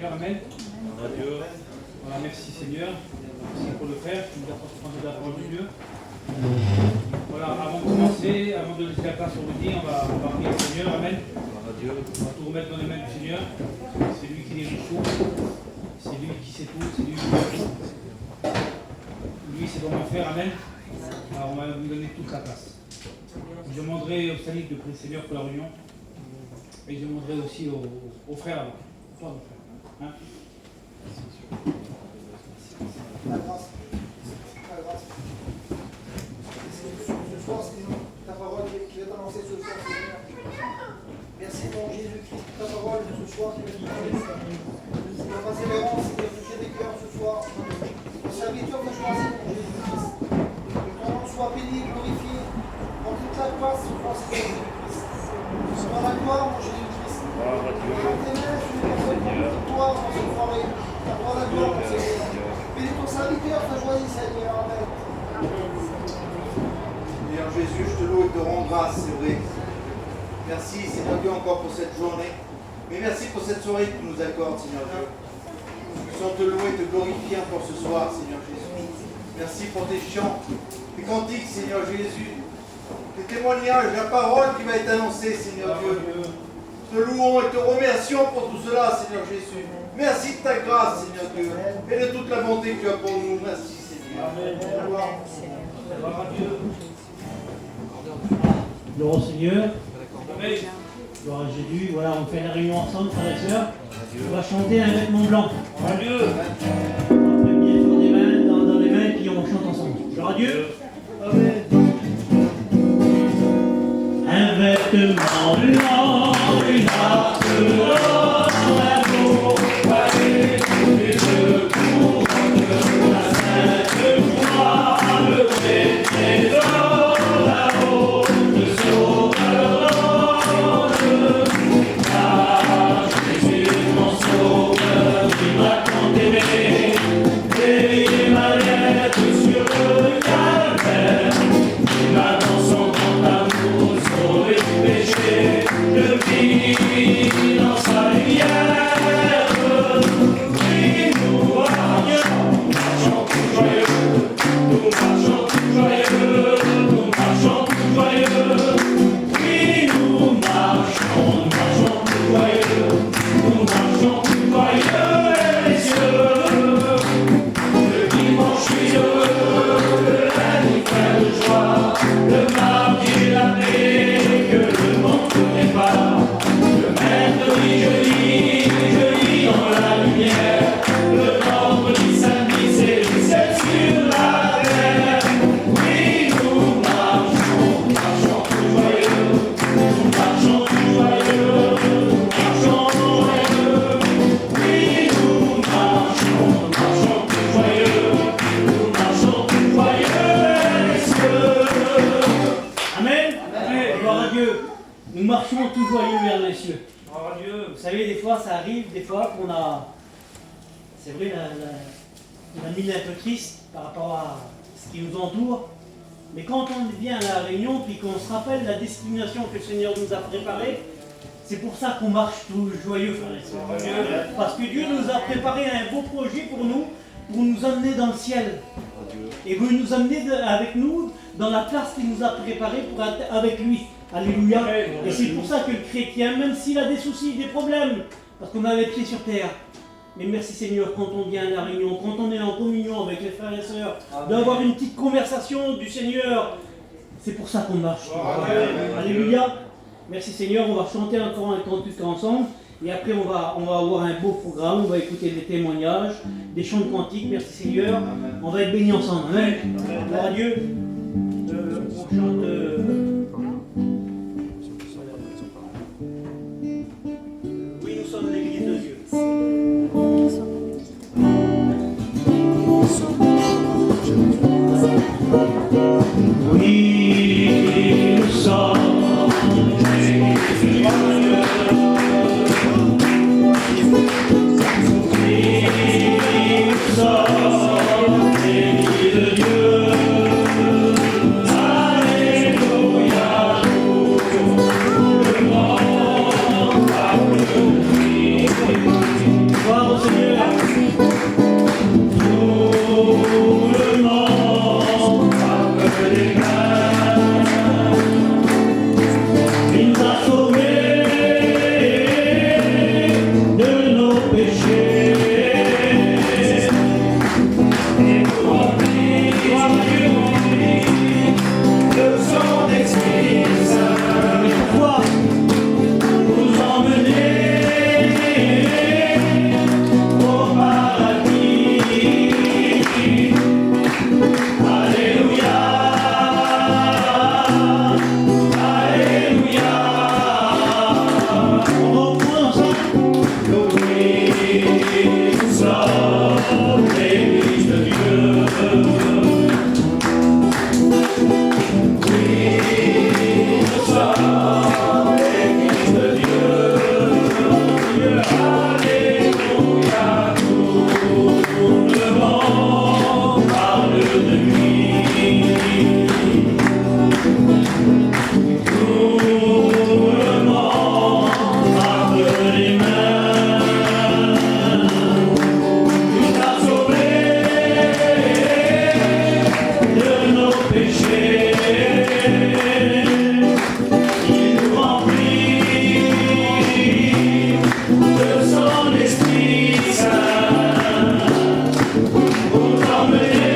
Seigneur. Amen. Voilà, merci Seigneur. Merci pour le frère qui nous apporte de la parole de Dieu. Voilà, avant de commencer, avant de laisser la place au Rudy, on va prier le Seigneur. Amen. On va tout remettre dans les mains du Seigneur. C'est lui qui dirige tout. C'est lui qui sait tout. C'est lui qui fait tout. Lui, c'est comment faire. Amen. Alors, on va lui donner toute la place. Je demanderai au Stanik de prier le Seigneur pour la réunion. Et je demanderai aussi aux frères. Hein? La grâce. Ce soir, c'est ta parole qui va t'annoncer ce soir, Seigneur. Merci, mon Jésus-Christ, pour ta parole de ce soir qui va te parler. C'est la persévérance, c'est de toucher des cœurs ce soir. Ton serviteur que choisis, mon Jésus-Christ. Que ton nom soit béni, glorifié. Prends toute la place, ce soir, Seigneur Jésus-Christ. Sois la gloire, mon Jésus-Christ. Dans tes mains, je vais faire une victoire dans cette soirée. Ta gloire, la gloire, mon Seigneur. Bénis ton serviteur, ta joie, Seigneur. Amen. Seigneur Jésus, je te loue et te rends grâce, c'est vrai. Merci, Seigneur Dieu, encore pour cette journée. Mais merci pour cette soirée que tu nous accordes, Seigneur Dieu. Nous puissions te louer et te glorifier encore ce soir, Seigneur Jésus. Merci pour tes chants, tes cantiques, Seigneur Jésus. Tes témoignages, la parole qui va être annoncée, Seigneur Dieu. Te louons et te remercions pour tout cela, Seigneur Jésus. Merci de ta grâce, Seigneur Dieu, et de toute la bonté que tu as pour nous. Merci, Seigneur. Amen. Gloire à Dieu. Gloire au Seigneur. Amen. Gloire à Jésus. Voilà, on fait la réunion ensemble, frères et sœurs. On va chanter un vêtement blanc. Gloire à Dieu. On va bien faire des mains dans les mains et puis on chante ensemble. Gloire à Dieu. Amen. Un vêtement blanc, une arche d'or, un beau palais, et le couronne de la sainte croix, le vrai trésor, là-haut, le sauveur donne. Ah, Jésus, mon sauveur, qui m'a tant aimé, et ma lettre sur le calvaire, il m'a dans son grand amour sauvé du péché, je vis dans sa lumière. Oui, nous marchons tout joyeux, nous marchons tout joyeux, nous marchons tout joyeux. Oui, nous marchons tout joyeux, nous marchons tout joyeux, les cieux. Le dimanche suis heureux, le lundi plein de joie, le mardi la paix que le monde ne connaît pas. Le mercredi je lis dans la lumière. Le vendredi, samedi, c'est le ciel sur la terre. Oui, nous marchons tout joyeux, nous marchons tout joyeux, nous marchons joyeux. Oui, nous marchons tout joyeux, nous marchons tout joyeux, les cieux. Amen. Amen. Gloire à Dieu. Nous marchons tout joyeux vers les cieux. Gloire à Dieu. Vous savez, des fois, ça arrive, des fois qu'on a, c'est vrai, on a mine un peu triste par rapport à ce qui nous entoure. Mais quand on vient à la réunion, puis qu'on se rappelle la destination que le Seigneur nous a préparée, c'est pour ça qu'on marche tout joyeux, frères et sœurs. Parce que Dieu nous a préparé un beau projet pour nous amener dans le ciel. Et vous nous amener avec nous dans la place qu'il nous a préparée pour être avec lui. Alléluia. Et c'est pour ça que le chrétien, même s'il a des soucis, des problèmes, parce qu'on a les pieds sur terre, mais merci Seigneur, quand on vient à la réunion, quand on est en communion avec les frères et sœurs, d'avoir une petite conversation du Seigneur, c'est pour ça qu'on marche. Alléluia. Merci Seigneur, on va chanter encore un cantique ensemble. Et après, on va avoir un beau programme, on va écouter des témoignages, des chants de cantiques. Merci Seigneur. On va être bénis ensemble. Amen. Gloire à Dieu. On chante. Oui, nous sommes l'église de Dieu. Oui, nous sommes l'église de Dieu. Gloire au Seigneur. Tout le monde frappe les mains. Il nous a sauvés de nos péchés. Et nous remplis de son Esprit Saint. Pourquoi nous emmener au paradis? Alléluia, Alléluia. On reprend ensemble. Loué soit l'Église de Dieu. Oui, soit l'Église de Dieu. Alléluia, tout le monde parle de lui. Tout le monde frappe les mains. Il t'a sauvé de nos péchés. Il nous remplit de son Esprit Saint pour nous emmener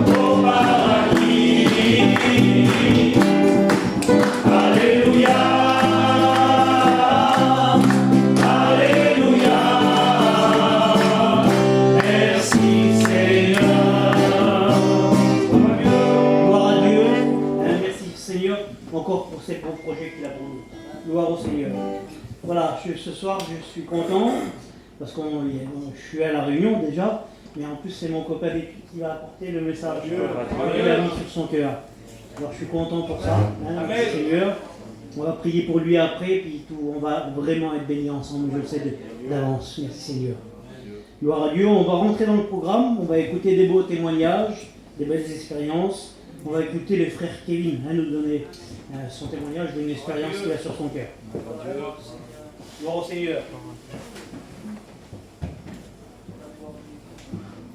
au paradis. Alléluia, Alléluia. Merci Seigneur. Gloire à Dieu. Merci Seigneur encore pour ces bons projets qu'il a pour nous. Gloire au Seigneur. Voilà, ce soir je suis content parce que je suis à la réunion déjà, mais en plus c'est mon copain qui va apporter le message qu'il a mis sur son cœur. Alors je suis content pour ça. Merci Seigneur. On va prier pour lui après, puis tout, on va vraiment être bénis ensemble, je le sais d'avance. Merci Seigneur. Gloire à Dieu, on va rentrer dans le programme, on va écouter des beaux témoignages, des belles expériences. On va écouter le frère Kevin nous donner son témoignage d'une expérience qu'il a sur son cœur. Gloire au Seigneur.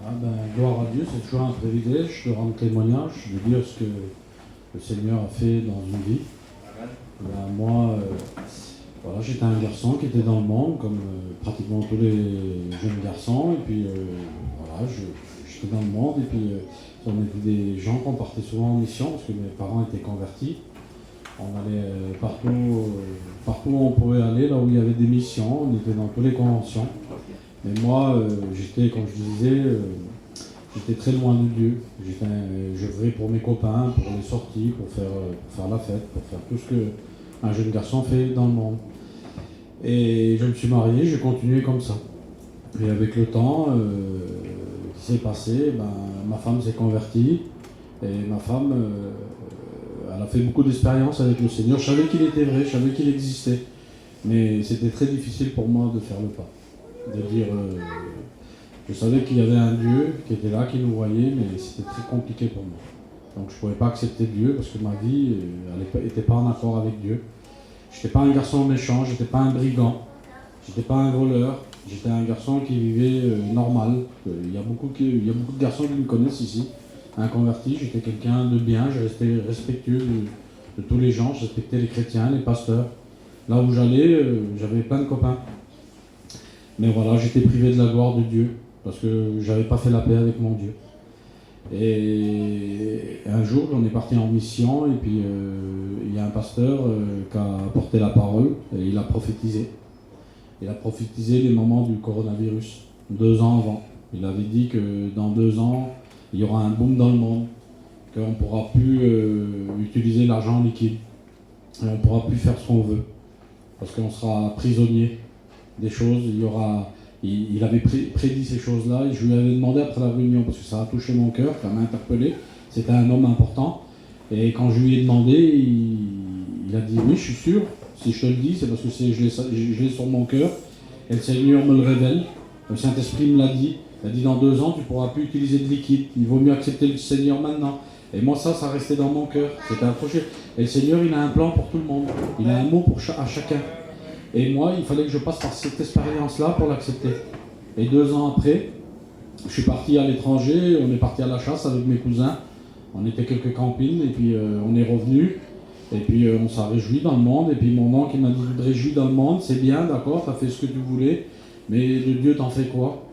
Ah ben, gloire à Dieu, c'est toujours un privilège de rendre témoignage, de dire ce que le Seigneur a fait dans une vie. Ben, moi, voilà, j'étais un garçon qui était dans le monde, comme pratiquement tous les jeunes garçons, et puis voilà, j'étais dans le monde, et puis on était des gens qu'on partait souvent en mission, parce que mes parents étaient convertis. On allait partout où on pouvait aller, là où il y avait des missions, on était dans toutes les conventions. Mais moi, j'étais, comme je disais, j'étais très loin de Dieu. Je vivais pour mes copains, pour les sorties, pour faire la fête, pour faire tout ce qu'un jeune garçon fait dans le monde. Et je me suis marié, j'ai continué comme ça. Et avec le temps qui s'est passé, ma femme s'est convertie. Et ma femme, elle a fait beaucoup d'expériences avec le Seigneur. Je savais qu'il était vrai, je savais qu'il existait. Mais c'était très difficile pour moi de faire le pas. De dire, je savais qu'il y avait un Dieu qui était là, qui nous voyait, mais c'était très compliqué pour moi. Donc je ne pouvais pas accepter Dieu parce que ma vie n'était pas en accord avec Dieu. Je n'étais pas un garçon méchant, je n'étais pas un brigand, je n'étais pas un voleur, j'étais un garçon qui vivait normal. Il y a beaucoup de garçons qui me connaissent ici. Un converti, j'étais quelqu'un de bien, je restais respectueux de tous les gens, je respectais les chrétiens, les pasteurs. Là où j'allais, j'avais plein de copains. Mais voilà, j'étais privé de la gloire de Dieu, parce que j'avais pas fait la paix avec mon Dieu. Et un jour, on est parti en mission, et puis il y a un pasteur qui a porté la parole, et il a prophétisé. Il a prophétisé les moments du coronavirus, 2 ans avant. Il avait dit que dans 2 ans, il y aura un boom dans le monde, qu'on ne pourra plus utiliser l'argent liquide, et on ne pourra plus faire ce qu'on veut, parce qu'on sera prisonnier des choses. Il avait prédit ces choses-là, et je lui avais demandé après la réunion, parce que ça a touché mon cœur, ça m'a interpellé, c'était un homme important, et quand je lui ai demandé, il a dit oui, je suis sûr, si je te le dis, c'est parce que je l'ai sur mon cœur, et le Seigneur me le révèle, le Saint-Esprit me l'a dit, il a dit dans 2 ans tu ne pourras plus utiliser de liquide, il vaut mieux accepter le Seigneur maintenant. Et moi ça restait dans mon cœur, c'était un projet. Et le Seigneur il a un plan pour tout le monde, il a un mot à chacun. Et moi, il fallait que je passe par cette expérience-là pour l'accepter. Et 2 ans après, je suis parti à l'étranger, on est parti à la chasse avec mes cousins. On était quelques campings et puis on est revenu. Et puis on s'est réjoui dans le monde. Et puis mon oncle il m'a dit, tu te réjouis dans le monde, c'est bien, d'accord, tu as fait ce que tu voulais. Mais de Dieu, t'en fais quoi?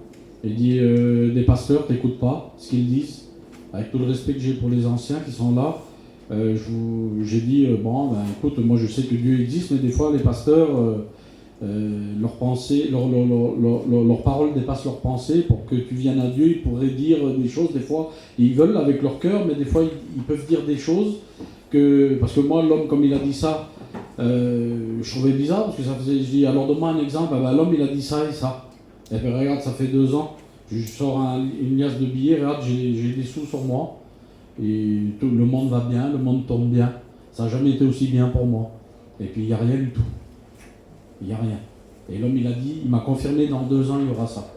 Il dit, des pasteurs, t'écoutes pas ce qu'ils disent. Avec tout le respect que j'ai pour les anciens qui sont là, j'ai dit, bon, ben écoute, moi je sais que Dieu existe, mais des fois les pasteurs, leurs pensées, leurs paroles dépassent leurs pensées. Pour que tu viennes à Dieu, ils pourraient dire des choses, des fois, ils veulent avec leur cœur, mais des fois ils peuvent dire des choses que... Parce que moi, l'homme, comme il a dit ça, je trouvais bizarre, parce que ça faisait... Je dis, alors donne-moi un exemple, ben, l'homme il a dit ça et ça. Et puis regarde, ça fait 2 ans, je sors une liasse de billets, regarde, j'ai des sous sur moi, et tout, le monde va bien, le monde tourne bien. Ça n'a jamais été aussi bien pour moi. Et puis il n'y a rien du tout. Il n'y a rien. Et l'homme, il a dit, il m'a confirmé, dans 2 ans, il y aura ça.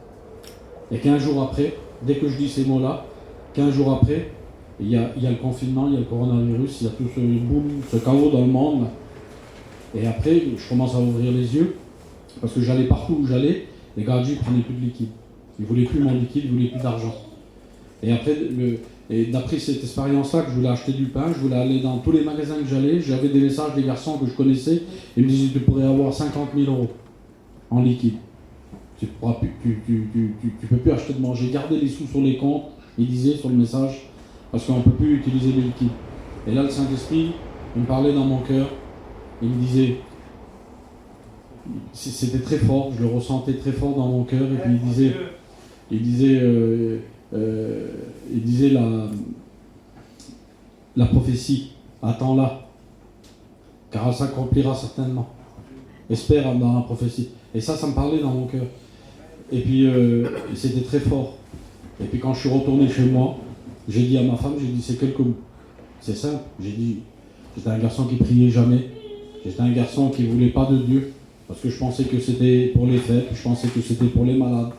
Et 15 jours après, dès que je dis ces mots-là, 15 jours après, il y a le confinement, il y a le coronavirus, il y a tout ce boom, ce chaos dans le monde. Et après, je commence à ouvrir les yeux, parce que j'allais partout où j'allais, les gradus ne prenaient plus de liquide. Ils ne voulaient plus mon liquide, ils ne voulaient plus d'argent. Et après, d'après cette expérience-là, que je voulais acheter du pain, je voulais aller dans tous les magasins que j'allais, j'avais des messages des garçons que je connaissais, ils me disaient, tu pourrais avoir 50 000 € en liquide. Tu ne peux plus acheter de manger. Gardez les sous sur les comptes, ils disaient sur le message, parce qu'on ne peut plus utiliser le liquide. Et là, le Saint-Esprit, il me parlait dans mon cœur, il me disait, c'était très fort, je le ressentais très fort dans mon cœur, et puis il disait la prophétie, attends-la, car elle s'accomplira certainement. Espère dans la prophétie. Et ça me parlait dans mon cœur. Et puis c'était très fort. Et puis quand je suis retourné chez moi, j'ai dit à ma femme, j'ai dit c'est quelques mots. C'est simple, j'ai dit, j'étais un garçon qui priait jamais, j'étais un garçon qui ne voulait pas de Dieu, parce que je pensais que c'était pour les fêtes, je pensais que c'était pour les malades,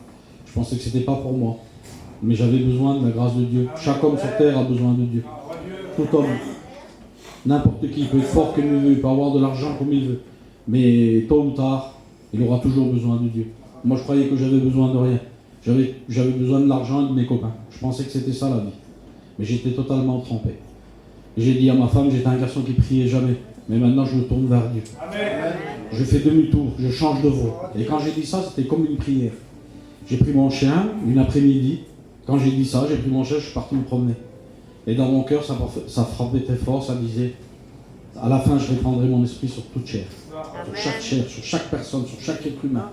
je pensais que c'était pas pour moi. Mais j'avais besoin de la grâce de Dieu. Chaque homme sur terre a besoin de Dieu. Tout homme. N'importe qui, il peut être fort comme il veut, il peut avoir de l'argent comme il veut. Mais tôt ou tard, il aura toujours besoin de Dieu. Moi, je croyais que j'avais besoin de rien. J'avais besoin de l'argent et de mes copains. Je pensais que c'était ça la vie. Mais j'étais totalement trompé. J'ai dit à ma femme, j'étais un garçon qui priait jamais. Mais maintenant, je me tourne vers Dieu. Amen. Je fais demi-tour, je change de voie. Et quand j'ai dit ça, c'était comme une prière. J'ai pris mon chien, une après-midi. Quand j'ai dit ça, j'ai pris mon chien, je suis parti me promener. Et dans mon cœur, ça frappait très fort, ça disait, à la fin, je répandrai mon esprit sur toute chair. Sur chaque chair, sur chaque personne, sur chaque être humain.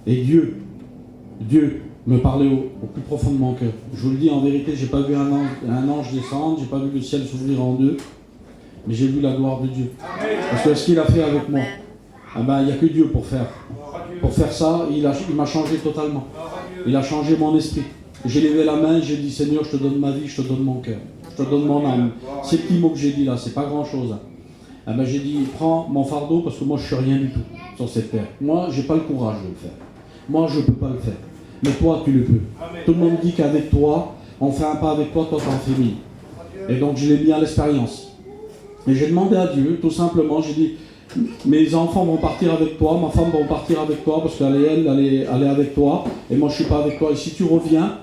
Et Dieu me parlait au plus profond de mon cœur. Je vous le dis en vérité, j'ai pas vu un ange descendre, j'ai pas vu le ciel s'ouvrir en deux, mais j'ai vu la gloire de Dieu. Parce que ce qu'il a fait avec moi, il n'y a que Dieu pour faire. Pour faire ça, il m'a changé totalement. Il a changé mon esprit. J'ai levé la main, j'ai dit Seigneur, je te donne ma vie, je te donne mon cœur, je te donne mon âme. Ces petits mots que j'ai dit là, c'est pas grand chose. J'ai dit, prends mon fardeau parce que moi je suis rien du tout sur cette terre. Moi, j'ai pas le courage de le faire. Moi, je peux pas le faire. Mais toi, tu le peux. Tout le monde dit qu'avec toi, on fait un pas avec toi, toi t'en fais 1000. Et donc je l'ai mis à l'expérience. Et j'ai demandé à Dieu, tout simplement, j'ai dit, mes enfants vont partir avec toi, ma femme va partir avec toi, parce qu'elle est avec toi, et moi je suis pas avec toi. Et si tu reviens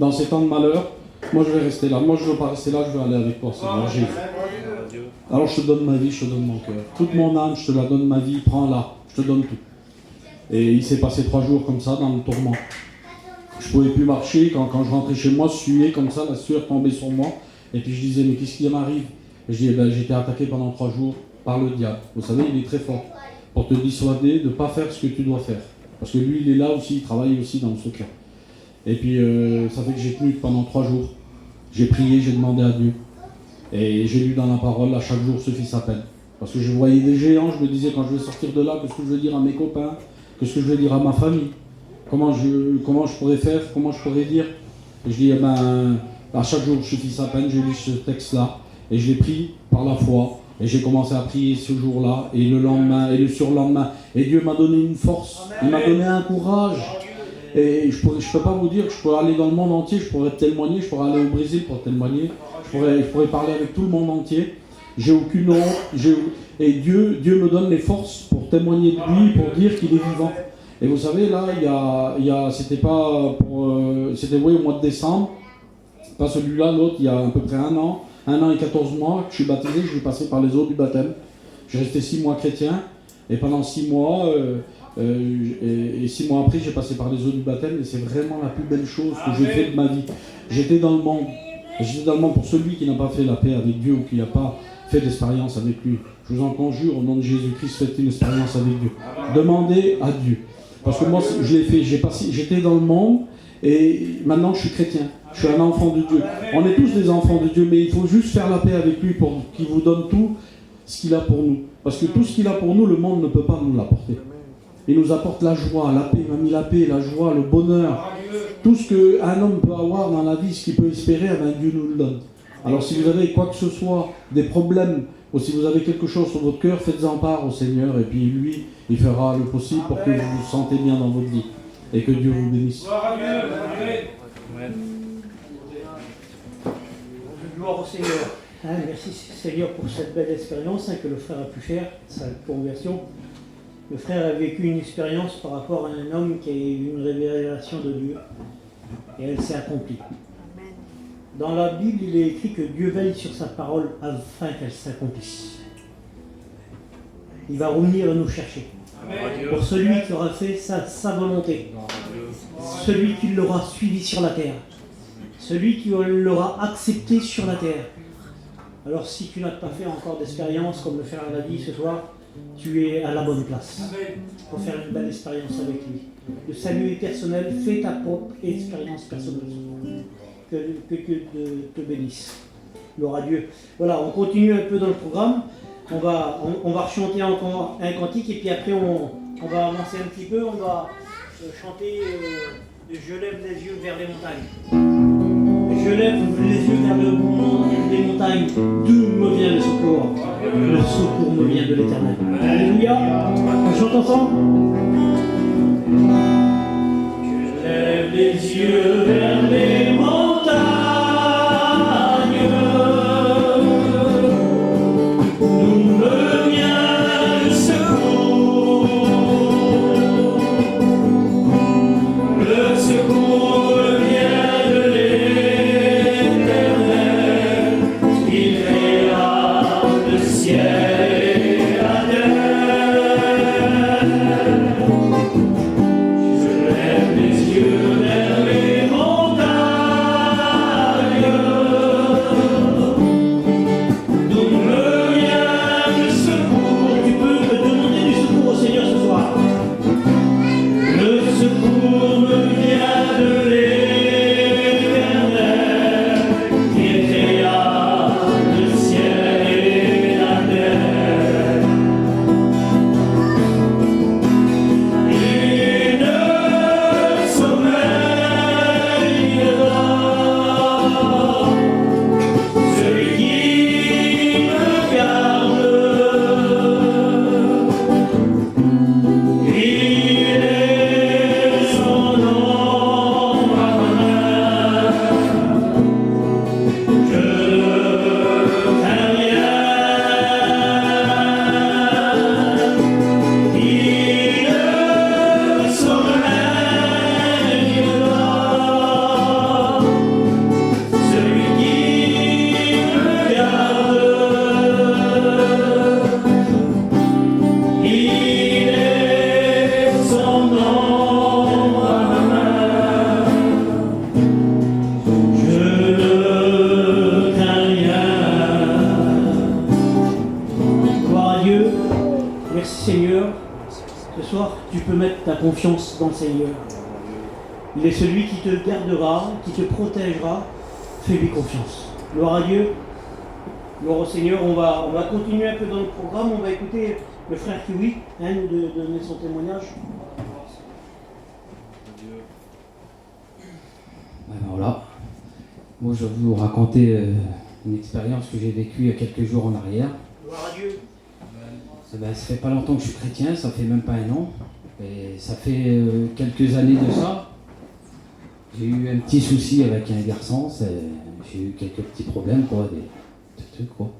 dans ces temps de malheur, moi je vais rester là. Moi je veux pas rester là, je veux aller avec toi, Seigneur Jésus. Alors je te donne ma vie, je te donne mon cœur. Toute mon âme, je te la donne ma vie, prends-la, je te donne tout. Et il s'est passé 3 jours comme ça, dans le tourment. Je pouvais plus marcher, quand je rentrais chez moi, suais comme ça, la sueur tombait sur moi, et puis je disais, mais qu'est-ce qui m'arrive? Et je dis, j'ai été attaqué pendant 3 jours par le diable. Vous savez, il est très fort pour te dissuader de ne pas faire ce que tu dois faire. Parce que lui, il est là aussi, il travaille aussi dans le secret. Et puis, ça fait que j'ai tenu pendant 3 jours. J'ai prié, j'ai demandé à Dieu. Et j'ai lu dans la parole, à chaque jour suffit sa peine. Parce que je voyais des géants, je me disais, quand je vais sortir de là, qu'est-ce que je vais dire à mes copains? Qu'est-ce que je vais dire à ma famille? Comment je pourrais faire? Comment je pourrais dire? Et je dis, à chaque jour suffit sa peine, j'ai lu ce texte-là. Et je l'ai pris par la foi. Et j'ai commencé à prier ce jour-là, et le lendemain, et le surlendemain. Et Dieu m'a donné une force, il m'a donné un courage. Et je ne peux pas vous dire que je pourrais aller dans le monde entier, je pourrais témoigner, je pourrais aller au Brésil pour témoigner, je pourrais parler avec tout le monde entier. j'ai aucune honte, et Dieu me donne les forces pour témoigner de lui, pour dire qu'il est vivant. Et vous savez, là, c'était pas pour, c'était oui, au mois de décembre, pas celui-là, l'autre, il y a à peu près 1 an et 14 mois que je suis baptisé, je suis passé par les eaux du baptême. Je suis resté 6 mois chrétien, et pendant 6 mois, et 6 mois après, j'ai passé par les eaux du baptême, et c'est vraiment la plus belle chose que j'ai fait de ma vie. J'étais dans le monde. J'étais dans le monde pour celui qui n'a pas fait la paix avec Dieu ou qui n'a pas fait d'expérience avec lui. Je vous en conjure, au nom de Jésus-Christ, faites une expérience avec Dieu. Demandez à Dieu. Parce que moi, je l'ai fait. J'étais dans le monde et maintenant je suis chrétien. Je suis un enfant de Dieu. On est tous des enfants de Dieu, mais il faut juste faire la paix avec lui pour qu'il vous donne tout ce qu'il a pour nous. Parce que tout ce qu'il a pour nous, le monde ne peut pas nous l'apporter. Il nous apporte la joie, la paix, il m'a mis la paix, la joie, le bonheur. Tout ce qu'un homme peut avoir dans la vie, ce qu'il peut espérer, eh bien, Dieu nous le donne. Alors si vous avez quoi que ce soit, des problèmes, ou si vous avez quelque chose sur votre cœur, faites-en part au Seigneur, et puis lui, il fera le possible pour que vous vous sentez bien dans votre vie. Et que Dieu vous bénisse. Gloire au Seigneur. Merci Seigneur pour cette belle expérience que le frère a pu faire, sa conversion. Le frère a vécu une expérience par rapport à un homme qui a eu une révélation de Dieu. Et elle s'est accomplie. Dans la Bible, il est écrit que Dieu veille sur sa parole afin qu'elle s'accomplisse. Il va revenir nous chercher. Pour celui qui aura fait sa volonté. Celui qui l'aura suivi sur la terre. Celui qui l'aura accepté sur la terre. Alors si tu n'as pas fait encore d'expérience, comme le frère l'a dit ce soir, tu es à la bonne place pour faire une belle expérience avec lui. Le salut est personnel, fais ta propre expérience personnelle. Que Dieu te bénisse. Gloire à Dieu. Voilà, on continue un peu dans le programme. On va chanter encore un cantique et puis après on va avancer un petit peu. On va chanter Je lève les yeux vers les montagnes. Je lève les yeux vers les montagnes. D'où me vient le secours? Le secours me vient de l'Éternel. Alléluia. On chante ensemble. Je lève les yeux vers les montagnes. D'où me vient le secours? Le secours vient de l'Éternel. Il créa le ciel et la terre. Je lève les yeux vers les montagnes. D'où me vient le secours? Tu peux me demander du secours au Seigneur ce soir. Le secours me vient de l'Éternel, qui créa le ciel et la terre. Il ne sommeille pas celui qui me garde. Il est son nom à ma main. Je ne crains rien. Il ne sommeille pas celui qui me garde. Il est son nom à ma main. Je ne crains rien. Gloire à Dieu. Merci Seigneur. Ce soir, tu peux mettre ta confiance dans le Seigneur. Il est celui qui te gardera, qui te protégera. Fais-lui confiance. Gloire à Dieu. Gloire au Seigneur. On va continuer un peu dans le programme. On va écouter le frère Kiwi, nous donner son témoignage. Alors là, moi je vais vous raconter une expérience que j'ai vécue il y a quelques jours en arrière. Gloire à Dieu. Ça fait pas longtemps que je suis chrétien, ça fait même pas 1 an. Et ça fait quelques années de ça. J'ai eu un petit souci avec un garçon, j'ai eu quelques petits problèmes, quoi, des trucs, quoi.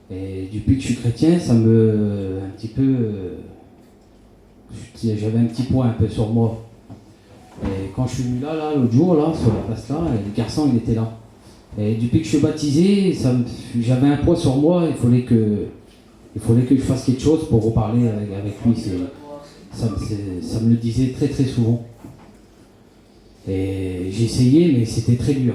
Et puis, Et depuis que je suis chrétien, ça me. Un petit peu. J'avais un petit poids un peu sur moi. Et quand je suis venu là, l'autre jour, là, sur la place là, et le garçon, il était là. Et depuis que je suis baptisé, j'avais un poids sur moi, il fallait que je fasse quelque chose pour reparler avec lui. Ça me le disait très très souvent. Et j'ai essayé, mais c'était très dur.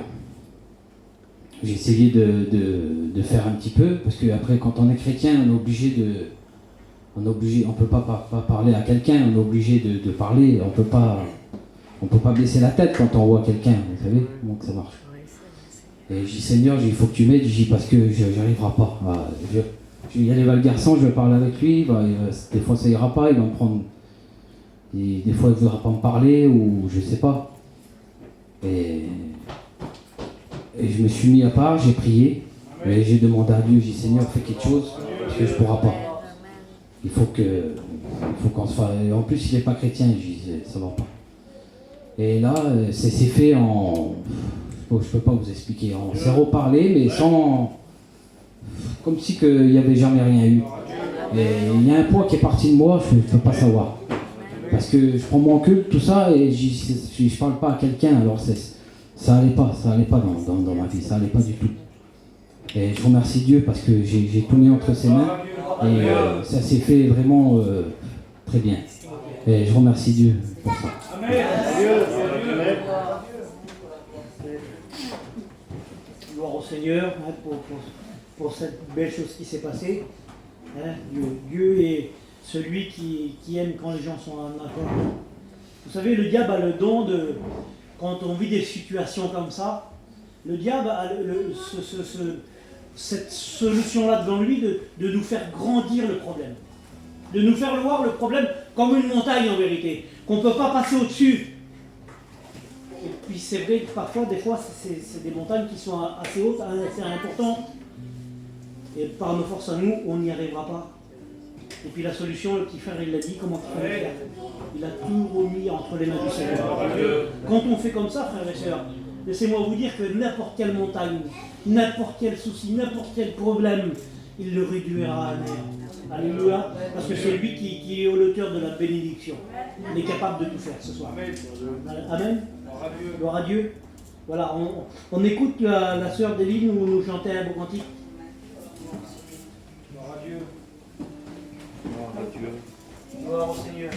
J'ai essayé de faire un petit peu, parce qu'après, quand on est chrétien, on est obligé, on peut pas parler à quelqu'un, on est obligé de parler, on peut pas baisser la tête quand on voit quelqu'un, vous savez comment que ça marche. Et je dis Seigneur, il faut que tu m'aides, parce que je n'arriverai pas. Je vais y aller vers le garçon, je vais parler avec lui, des fois ça ira pas, il va me prendre. Des fois il ne voudra pas me parler, ou je sais pas. Et je me suis mis à part, j'ai prié, et j'ai demandé à Dieu, j'ai dit Seigneur, fais quelque chose, parce que je ne pourrai pas. Il faut qu'on se fasse. En plus, il n'est pas chrétien, je dis ça va pas. Et là, c'est fait en. Je ne peux pas vous expliquer. On s'est reparlé, mais sans. Comme si il n'y avait jamais rien eu. Et il y a un poids qui est parti de moi, je ne peux pas savoir. Parce que je prends mon culte, tout ça, et je ne parle pas à quelqu'un, alors ça allait pas dans ma vie, ça allait pas du tout. Et je remercie Dieu parce que j'ai tout mis entre ses mains, et ça s'est fait vraiment très bien. Et je remercie Dieu pour ça. Amen. Gloire au Seigneur pour cette belle chose qui s'est passée. Hein, Dieu est celui qui aime quand les gens sont en accord. Vous savez, le diable a le don de, quand on vit des situations comme ça, le diable a cette solution-là devant lui de nous faire grandir le problème. De nous faire voir le problème comme une montagne en vérité, qu'on ne peut pas passer au-dessus. Et puis c'est vrai que parfois, des fois, c'est des montagnes qui sont assez hautes, assez importantes. Et par nos forces à nous, on n'y arrivera pas. Et puis la solution, le petit frère, il l'a dit, comment il fallait faire. Il a tout remis entre les mains du Seigneur. Quand on fait comme ça, frères et sœurs, laissez-moi vous dire que n'importe quelle montagne, n'importe quel souci, n'importe quel problème, il le réduira à néant. Alléluia, parce que c'est lui qui est l'auteur de la bénédiction. Il est capable de tout faire ce soir. Amen. Gloire à Dieu. Voilà, on écoute la sœur Déline nous chanter un beau cantique. Gloire à Dieu. Gloire à Dieu. Gloire au Seigneur.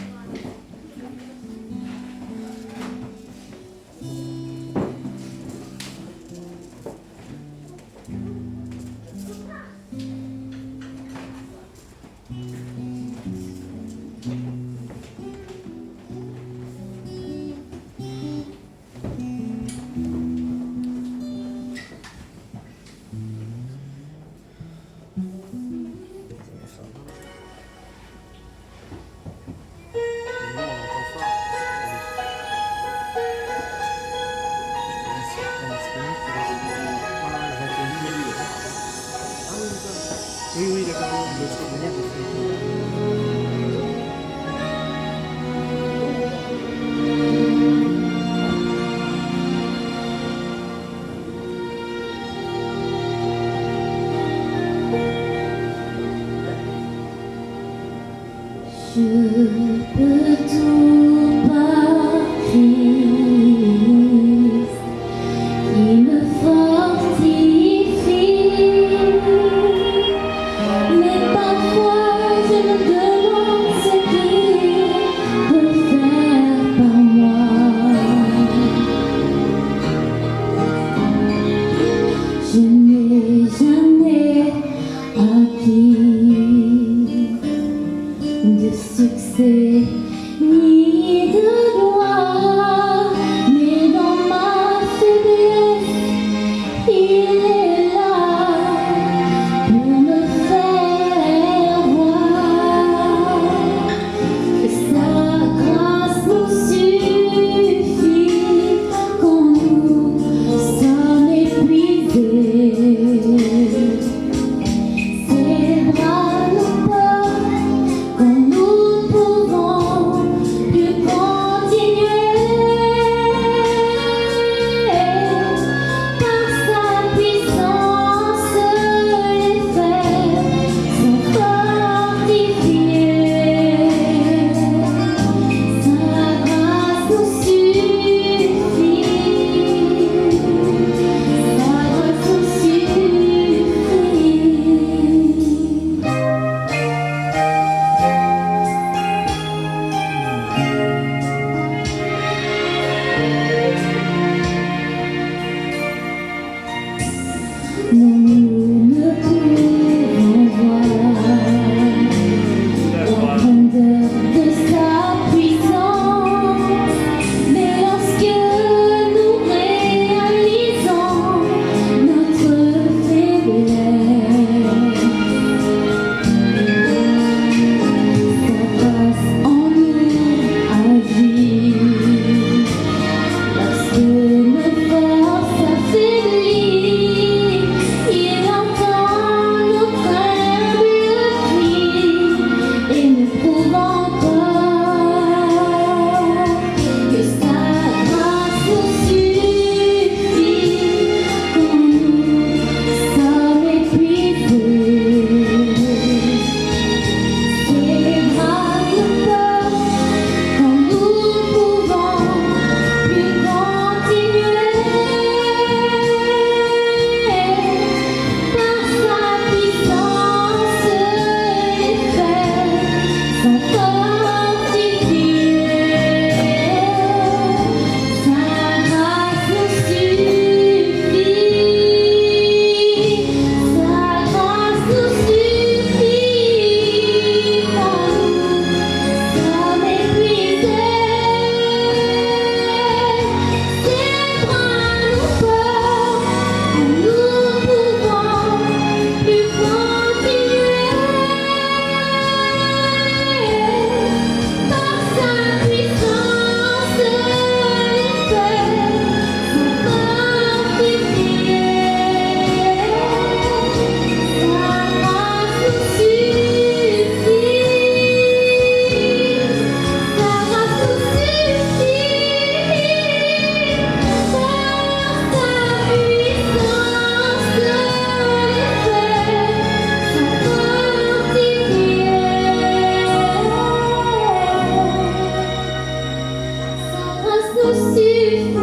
nous suffit.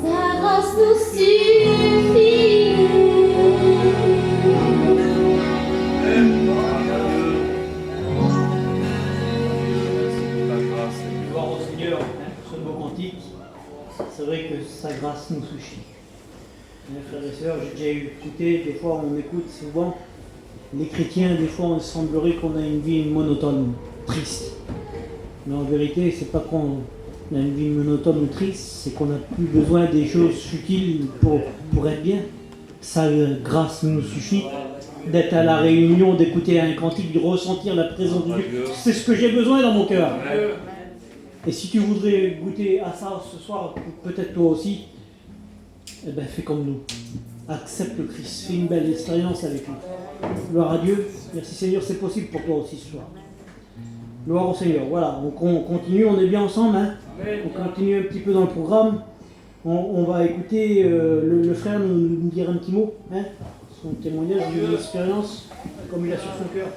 Sa grâce nous suffit. Gloire au Seigneur pour ce beau cantique. C'est vrai que sa grâce nous suffit. Mes frères et sœurs, j'ai déjà écouté, des fois on écoute souvent les chrétiens, des fois il semblerait qu'on a une vie monotone, triste. Mais en vérité, c'est pas qu'on a une vie monotone ou triste, c'est qu'on n'a plus besoin des choses futiles pour être bien. Sa grâce nous suffit. D'être à la réunion, d'écouter un cantique, de ressentir la présence de Dieu. C'est ce que j'ai besoin dans mon cœur. Et si tu voudrais goûter à ça ce soir, peut-être toi aussi, eh ben fais comme nous. Accepte le Christ, fais une belle expérience avec lui. Gloire à Dieu. Merci Seigneur, c'est possible pour toi aussi ce soir. Gloire au Seigneur. Voilà, donc on continue, on est bien ensemble. Hein. On continue un petit peu dans le programme. On va écouter le frère nous dire un petit mot. Hein, son témoignage d'une expérience comme il a sur son cœur.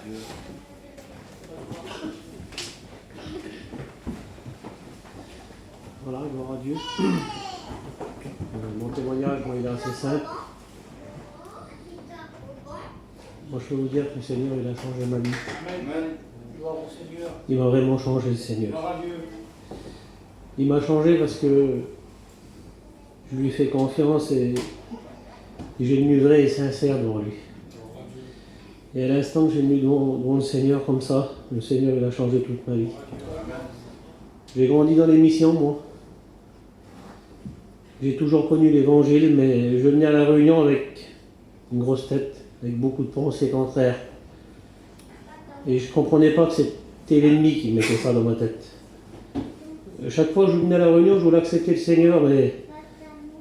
Voilà, gloire à Dieu. Mon témoignage, bon, il est assez simple. Moi, je peux vous dire que le Seigneur, il a changé ma vie. Amen. Gloire au Seigneur. Il m'a vraiment changé, le Seigneur. Gloire à Dieu. Il m'a changé parce que je lui ai fait confiance et j'ai venu vrai et sincère devant lui. Et à l'instant que j'ai venu devant le Seigneur comme ça, le Seigneur, il a changé toute ma vie. J'ai grandi dans les missions, moi. J'ai toujours connu l'évangile, mais je venais à la réunion avec une grosse tête, avec beaucoup de pensées contraires. Et je ne comprenais pas que c'était l'ennemi qui mettait ça dans ma tête. Chaque fois que je venais à la réunion, je voulais accepter le Seigneur, mais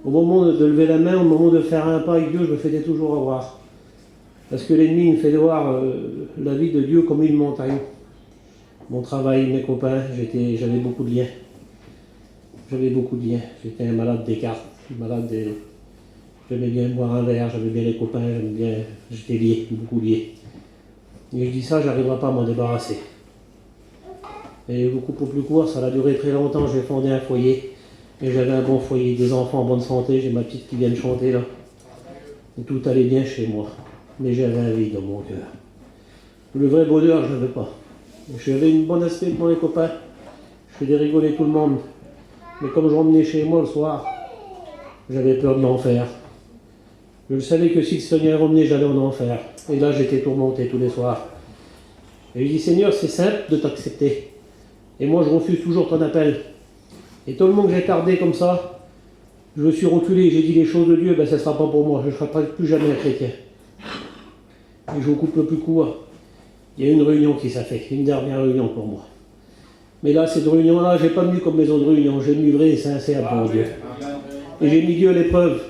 au moment de lever la main, au moment de faire un pas avec Dieu, je me faisais toujours avoir. Parce que l'ennemi me fait voir la vie de Dieu comme une montagne. Mon travail, mes copains, j'avais beaucoup de liens. J'avais beaucoup de liens. J'étais un malade des cartes, j'aimais bien boire un verre, j'avais bien les copains, j'étais lié, beaucoup lié. Et je dis ça, j'arriverai pas à m'en débarrasser. Et beaucoup pour plus court, ça a duré très longtemps, j'ai fondé un foyer. Et j'avais un bon foyer, des enfants en bonne santé, j'ai ma petite qui vient de chanter là. Et tout allait bien chez moi. Mais j'avais un vide dans mon cœur. Le vrai bonheur, je n'avais pas. J'avais une bonne aspect pour les copains. Je faisais rigoler tout le monde. Mais comme je revenais chez moi le soir, j'avais peur de l'enfer. Je savais que si le Seigneur revenait, j'allais en enfer. Et là, j'étais tourmenté tous les soirs. Et je dis, Seigneur, c'est simple de t'accepter. Et moi, je refuse toujours ton appel. Et tout le monde que j'ai tardé comme ça, je me suis reculé, j'ai dit les choses de Dieu, ben ça ne sera pas pour moi, je ne serai plus jamais un chrétien. Et je vous coupe le plus court. Il y a une réunion qui s'est faite, une dernière réunion pour moi. Mais là, cette réunion-là, je n'ai pas venu comme les autres réunions, j'ai venu vrai et sincère pour Dieu. Et j'ai mis Dieu à l'épreuve.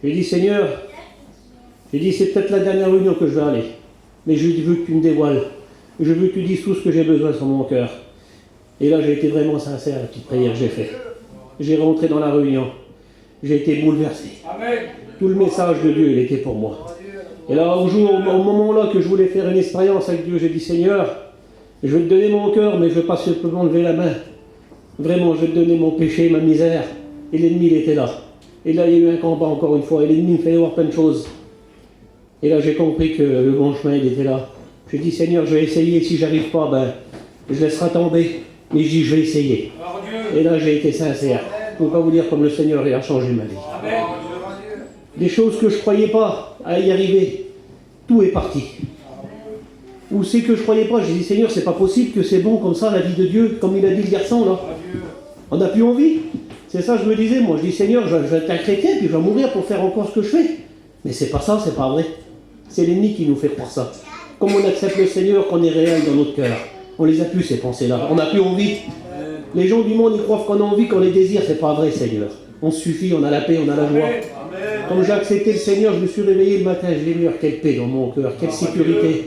J'ai dit, Seigneur, c'est peut-être la dernière réunion que je vais aller. Mais je veux que tu me dévoiles. Je veux que tu dises tout ce que j'ai besoin sur mon cœur. Et là, j'ai été vraiment sincère à la petite prière que j'ai faite. J'ai rentré dans la réunion. J'ai été bouleversé. Amen. Tout le message de Dieu, il était pour moi. Et là, au moment-là que je voulais faire une expérience avec Dieu, j'ai dit, Seigneur, je vais te donner mon cœur, mais je ne veux pas simplement lever la main. Vraiment, je vais te donner mon péché, ma misère. Et l'ennemi, il était là. Et là, il y a eu un combat encore une fois. Et l'ennemi me fait voir plein de choses. Et là, j'ai compris que le bon chemin, il était là. J'ai dit, Seigneur, je vais essayer. Si j'arrive pas, ben, je laisserai tomber. Mais je dis, je vais essayer. Et là, j'ai été sincère. Je ne peux pas vous dire comme le Seigneur il a changé ma vie. Amen. Des choses que je ne croyais pas à y arriver, tout est parti. Où c'est que je ne croyais pas, j'ai dit, Seigneur, c'est pas possible que c'est bon comme ça, la vie de Dieu, comme il a dit le garçon, là. On n'a plus envie. C'est ça que je me disais, moi. Je dis, Seigneur, je vais être un chrétien, puis je vais mourir pour faire encore ce que je fais. Mais c'est pas ça, c'est pas vrai. C'est l'ennemi qui nous fait croire ça. Comme on accepte le Seigneur, qu'on est réel dans notre cœur. On les a plus, ces pensées-là. On n'a plus envie. Les gens du monde, ils croient qu'on a envie, qu'on les désire. C'est pas vrai, Seigneur. On suffit, on a la paix, on a la joie. Comme j'ai accepté le Seigneur, je me suis réveillé le matin, je l'ai vu, quelle paix dans mon cœur, quelle sécurité.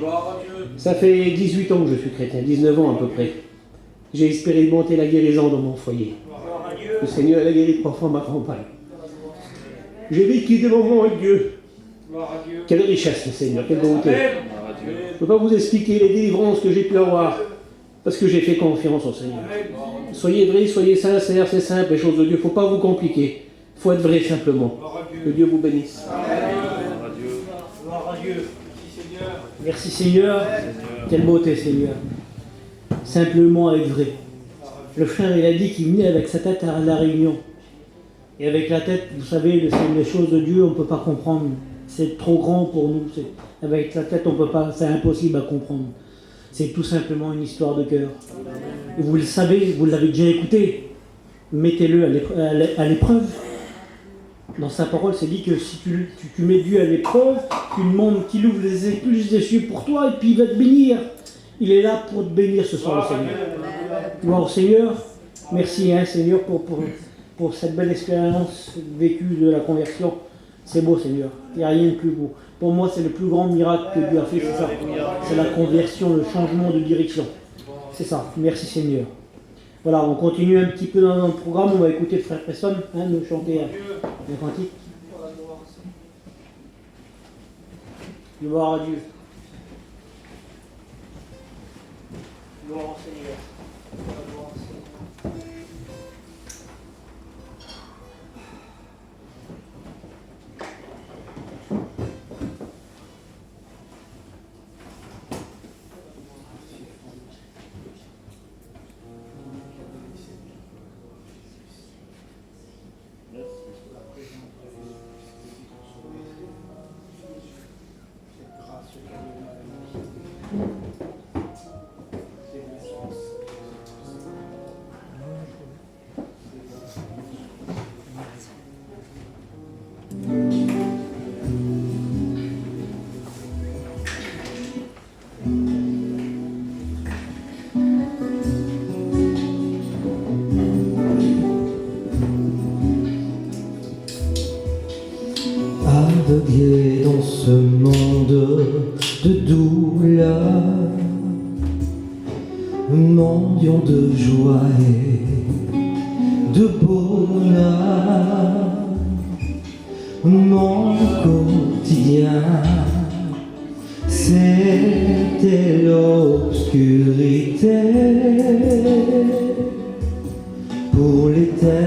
Ça fait 18 ans que je suis chrétien, 19 ans à peu près. J'ai expérimenté la guérison dans mon foyer. Le Seigneur a guéri 3 fois ma campagne. J'ai vécu des moments avec Dieu. Quelle richesse, le Seigneur, quelle bonté. Je ne peux pas vous expliquer les délivrances que j'ai pu avoir. parce que j'ai fait confiance au Seigneur. Soyez vrais, soyez sincères, c'est simple, les choses de Dieu. Il ne faut pas vous compliquer. Il faut être vrai simplement. Que Dieu vous bénisse. Gloire à Dieu. Merci Seigneur. Quelle beauté Seigneur. Simplement être vrai. Le frère il a dit qu'il venait avec sa tête à la réunion. Et avec la tête, vous savez, les choses de Dieu, on ne peut pas comprendre. C'est trop grand pour nous. Avec la tête, on peut pas, c'est impossible à comprendre. C'est tout simplement une histoire de cœur. Et vous le savez, vous l'avez déjà écouté. Mettez-le à l'épreuve. Dans sa parole, c'est dit que si tu mets Dieu à l'épreuve, tu demandes qu'il ouvre les écluses des cieux pour toi et puis il va te bénir. Il est là pour te bénir ce soir, le Seigneur. Gloire au Seigneur. Merci, Seigneur, pour cette belle expérience vécue de la conversion. C'est beau, Seigneur. Il n'y a rien de plus beau. Pour moi, c'est le plus grand miracle que Dieu a fait, c'est ça. C'est la conversion, le changement de direction. C'est ça. Merci, Seigneur. Voilà, on continue un petit peu dans notre programme. On va écouter le frère Preston nous chanter un cantique. Gloire à Dieu. Gloire au Seigneur. Gloire au Seigneur. Aveuglé dans ce monde de douleur, mendiant de joie et de bonheur, mon quotidien, c'était l'obscurité. Pour l'éternité,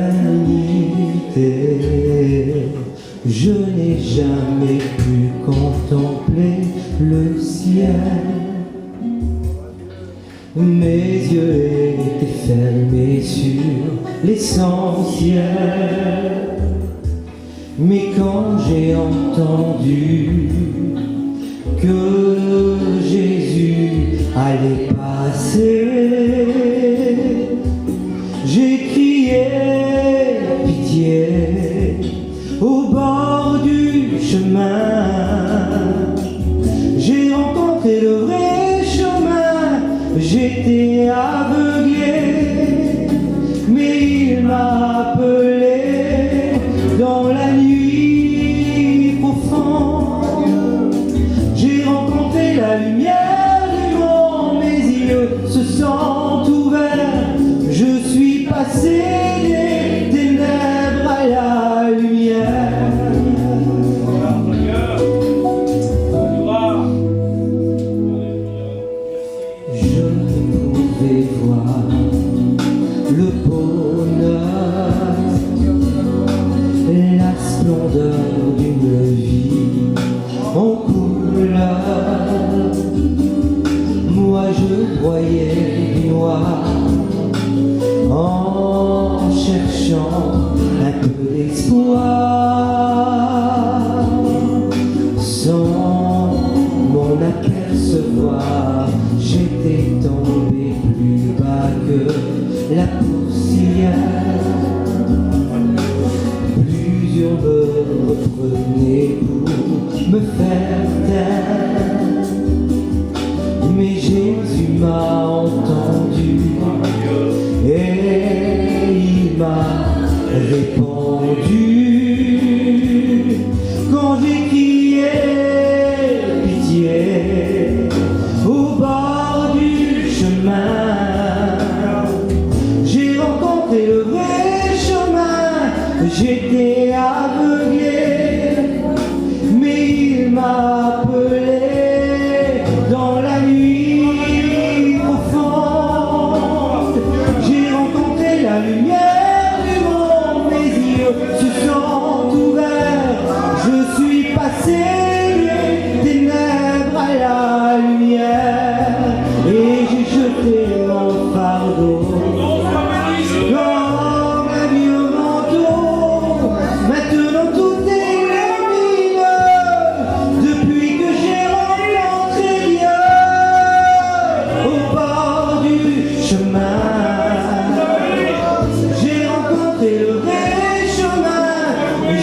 je n'ai jamais pu contempler le ciel. Mes yeux étaient fermés sur l'essentiel. Mais quand j'ai entendu que Jésus allait passer, j'ai crié pitié au bord du chemin. J'ai rencontré le vrai chemin. J'étais aveuglé, mais il m'a appelé dans la nuit profonde. J'ai rencontré la lumière du monde, mes yeux se sont ouverts. Je suis passé des ténèbres à la lumière. Je pouvais voir le bonheur, la splendeur d'une vie en couleur. Moi je voyais du noir en cherchant un peu d'espoir. Sans m'en apercevoir, j'étais tombé plus bas que la poussière. Plusieurs me reprenaient pour me faire taire, mais Jésus m'a entendu et il m'a répondu. Quand j'ai crié pitié au bord du chemin, j'ai rencontré le vrai chemin. J'étais aveuglé, mais il m'a appelé dans la nuit profonde. fardeau. Quand ma vie au manteau, maintenant tout illumine. Depuis que j'ai rencontré Dieu au bord du chemin, j'ai rencontré le vrai chemin.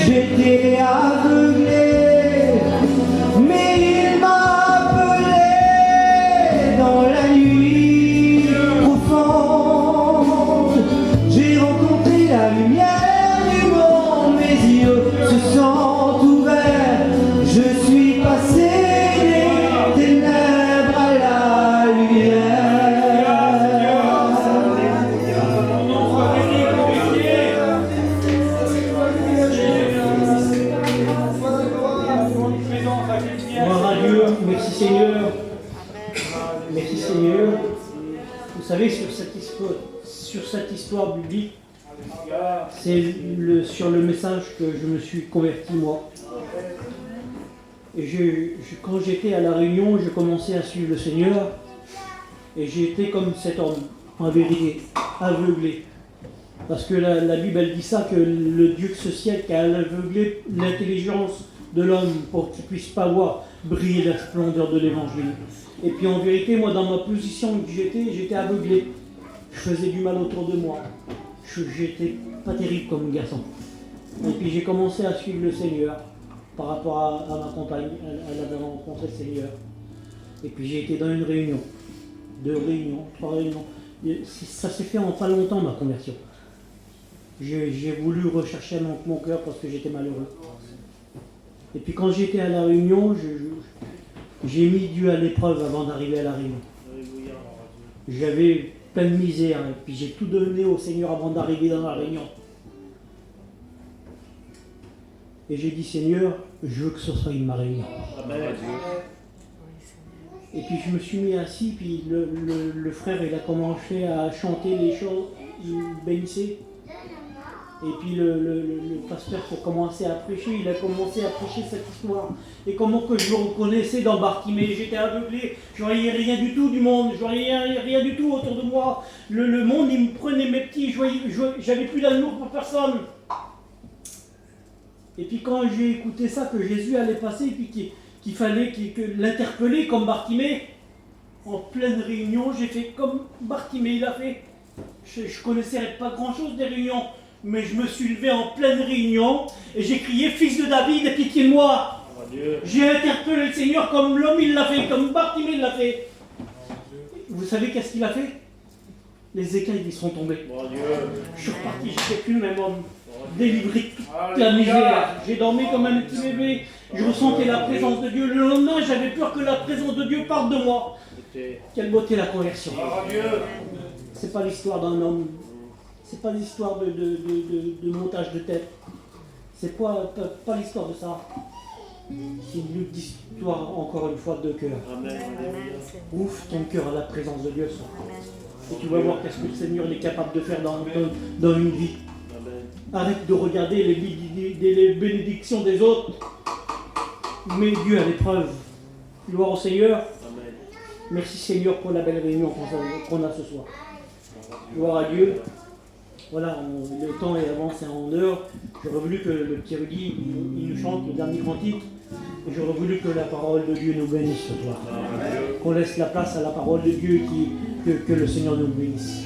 J'étais aveuglé, mais il m'a appelé dans la nuit profonde. J'ai rencontré la lumière du monde, mes yeux se sont ouverts. Je suis passé des ténèbres à la lumière. Gloire à Dieu, merci Seigneur. Merci Seigneur. Vous savez, sur cette histoire biblique, c'est sur le message que je me suis converti moi. Et quand j'étais à la Réunion, je commençais à suivre le Seigneur. Et j'ai été comme cet homme, en vérité, aveuglé. Parce que la Bible, elle dit ça, que le Dieu de ce siècle a aveuglé l'intelligence de l'homme pour qu'il ne puisse pas voir briller la splendeur de l'Évangile. Et puis en vérité, moi, dans ma position où j'étais aveuglé. Je faisais du mal autour de moi. J'étais pas terrible comme garçon. Et puis j'ai commencé à suivre le Seigneur par rapport à ma compagne. Elle avait rencontré le Seigneur. Et puis j'ai été dans une réunion, 2 réunions, 3 réunions. Et ça s'est fait en pas longtemps, ma conversion. J'ai voulu rechercher mon cœur parce que j'étais malheureux. Et puis quand j'étais à la réunion, j'ai mis Dieu à l'épreuve avant d'arriver à la réunion. J'avais plein de misère, et puis j'ai tout donné au Seigneur avant d'arriver dans la réunion. Et j'ai dit, Seigneur, je veux que ce soit ma réunion. Et puis je me suis mis assis, puis le frère, il a commencé à chanter les choses, il bénissait. Et puis le pasteur qui a commencé à prêcher, il a commencé à prêcher cette histoire. Et comment que je me reconnaissais dans Bartimée, j'étais aveuglé, je voyais rien du tout du monde, je voyais rien du tout autour de moi. Le monde, il me prenait mes petits, j'avais plus d'amour pour personne. Et puis quand j'ai écouté ça, que Jésus allait passer, et puis qu'il fallait l'interpeller comme Bartimée, en pleine réunion, j'ai fait comme Bartimée il a fait. Je connaissais pas grand chose des réunions. Mais je me suis levé en pleine réunion et j'ai crié, fils de David, aie pitié de moi. J'ai interpellé le Seigneur comme l'homme il l'a fait, comme Bartimée l'a fait. Vous savez qu'est-ce qu'il a fait? Les écailles ils sont tombés. Je suis reparti, j'étais plus le même homme. Délivré de toute la misère. J'ai dormi comme un petit bébé. Je ressentais la présence de Dieu. Le lendemain, j'avais peur que la présence de Dieu parte de moi. Quelle beauté la conversion. C'est pas l'histoire d'un homme. C'est pas l'histoire de montage de tête. C'est pas l'histoire de ça. C'est une histoire, encore une fois, de cœur. Ouvre ton cœur à la présence de Dieu. Et tu vas voir qu'est-ce que le Seigneur est capable de faire dans une vie. Arrête de regarder les bénédictions des autres. Mets Dieu à l'épreuve. Gloire au Seigneur. Merci Seigneur pour la belle réunion qu'on a ce soir. Gloire à Dieu. Voilà, le temps est avancé en heure. J'aurais voulu que le petit Rudy il nous chante le dernier cantique. J'aurais voulu que la parole de Dieu nous bénisse ce soir. Qu'on laisse la place à la parole de Dieu, que le Seigneur nous bénisse.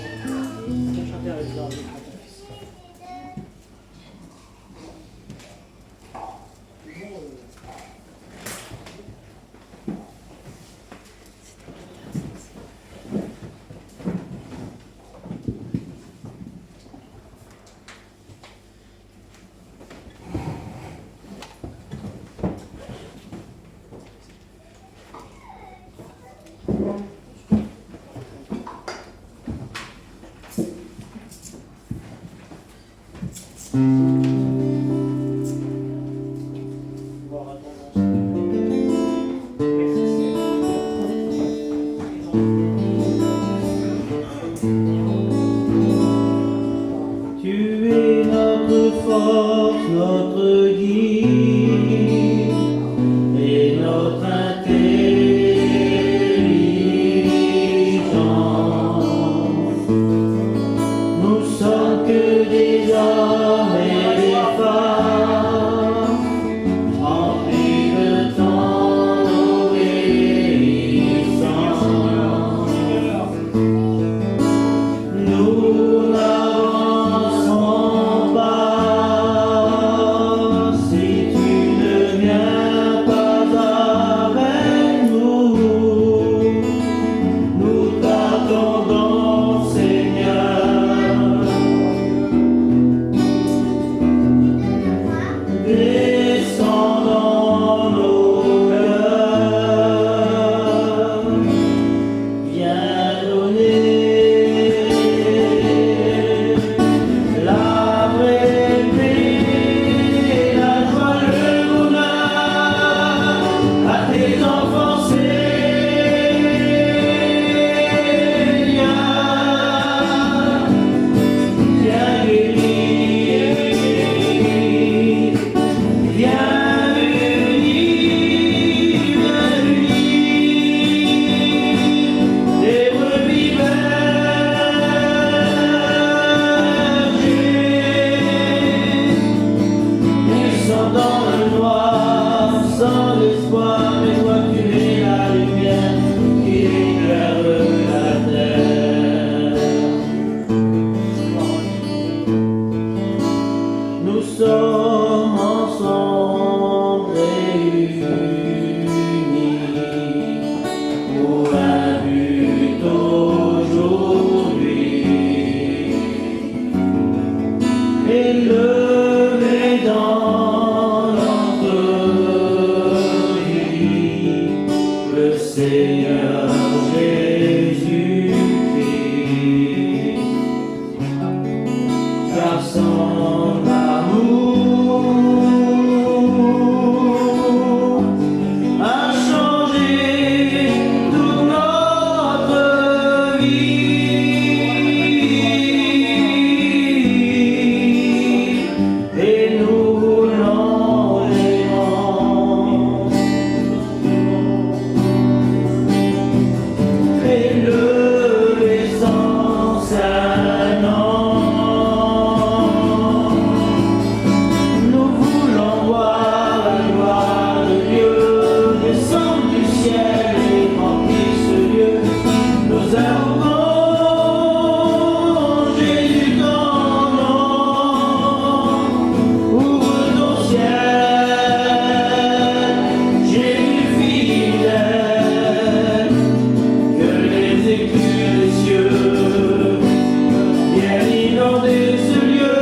fonder ce lieu.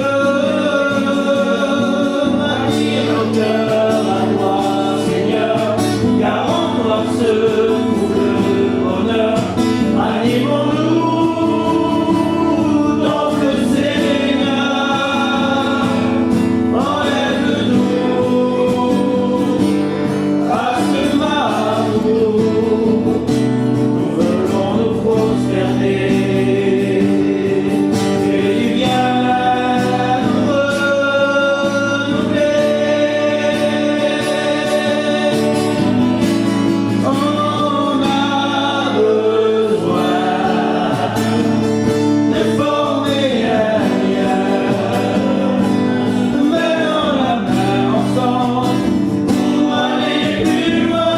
Attire nos cœurs à toi, Seigneur, garant-toi ce pour le bonheur. Animons-nous dans le Seigneur, enlève-nous à ce marteau. Nous voulons nous prosterner et du bien nous renouveler. On a besoin de former un lien, menant la main ensemble pour aller plus loin.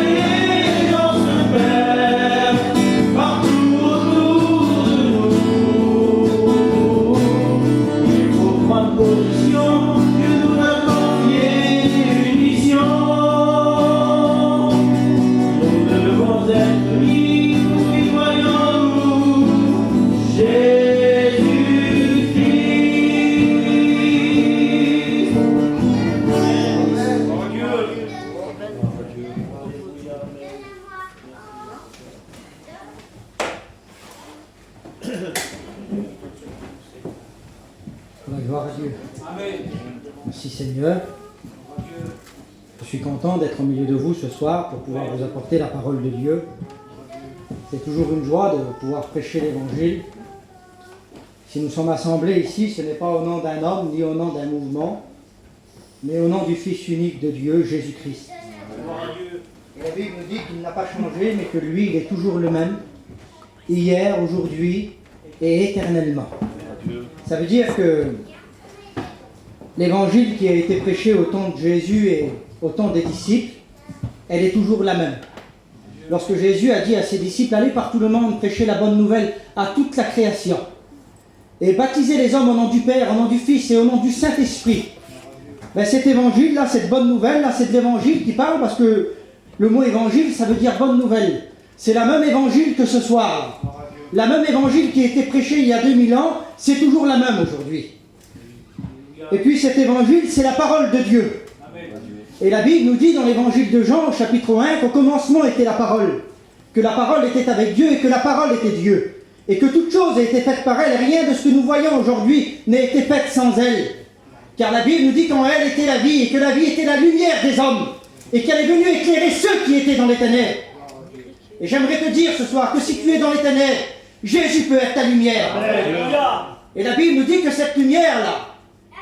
Les gens se perdent partout autour de nous. Il faut prendre position, Dieu nous a confié une mission. Nous devons être libres, oui, voyons-nous Jésus-Christ. La gloire à Dieu. Merci Seigneur. Je suis content d'être au milieu de vous ce soir pour pouvoir vous apporter la parole de Dieu. C'est toujours une joie de pouvoir prêcher l'Évangile. Si nous sommes assemblés ici, ce n'est pas au nom d'un homme ni au nom d'un mouvement, mais au nom du Fils unique de Dieu, Jésus-Christ. Et la Bible nous dit qu'il n'a pas changé, mais que lui, il est toujours le même, hier, aujourd'hui et éternellement. Ça veut dire que l'évangile qui a été prêché au temps de Jésus et au temps des disciples, elle est toujours la même. Lorsque Jésus a dit à ses disciples, allez par tout le monde prêcher la bonne nouvelle à toute la création et baptiser les hommes au nom du Père, au nom du Fils et au nom du Saint-Esprit. Ben, cet évangile-là, cette bonne nouvelle-là, c'est de l'évangile qui parle parce que le mot évangile, ça veut dire bonne nouvelle. C'est la même évangile que ce soir. La même évangile qui a été prêchée il y a 2000 ans, c'est toujours la même aujourd'hui. Et puis cet évangile, c'est la parole de Dieu. Et la Bible nous dit dans l'évangile de Jean, au chapitre 1, qu'au commencement était la parole, que la parole était avec Dieu et que la parole était Dieu, et que toute chose a été faite par elle, et rien de ce que nous voyons aujourd'hui n'a été fait sans elle. Car la Bible nous dit qu'en elle était la vie, et que la vie était la lumière des hommes, et qu'elle est venue éclairer ceux qui étaient dans les ténèbres. Et j'aimerais te dire ce soir que si tu es dans les ténèbres, Jésus peut être ta lumière. Et la Bible nous dit que cette lumière-là,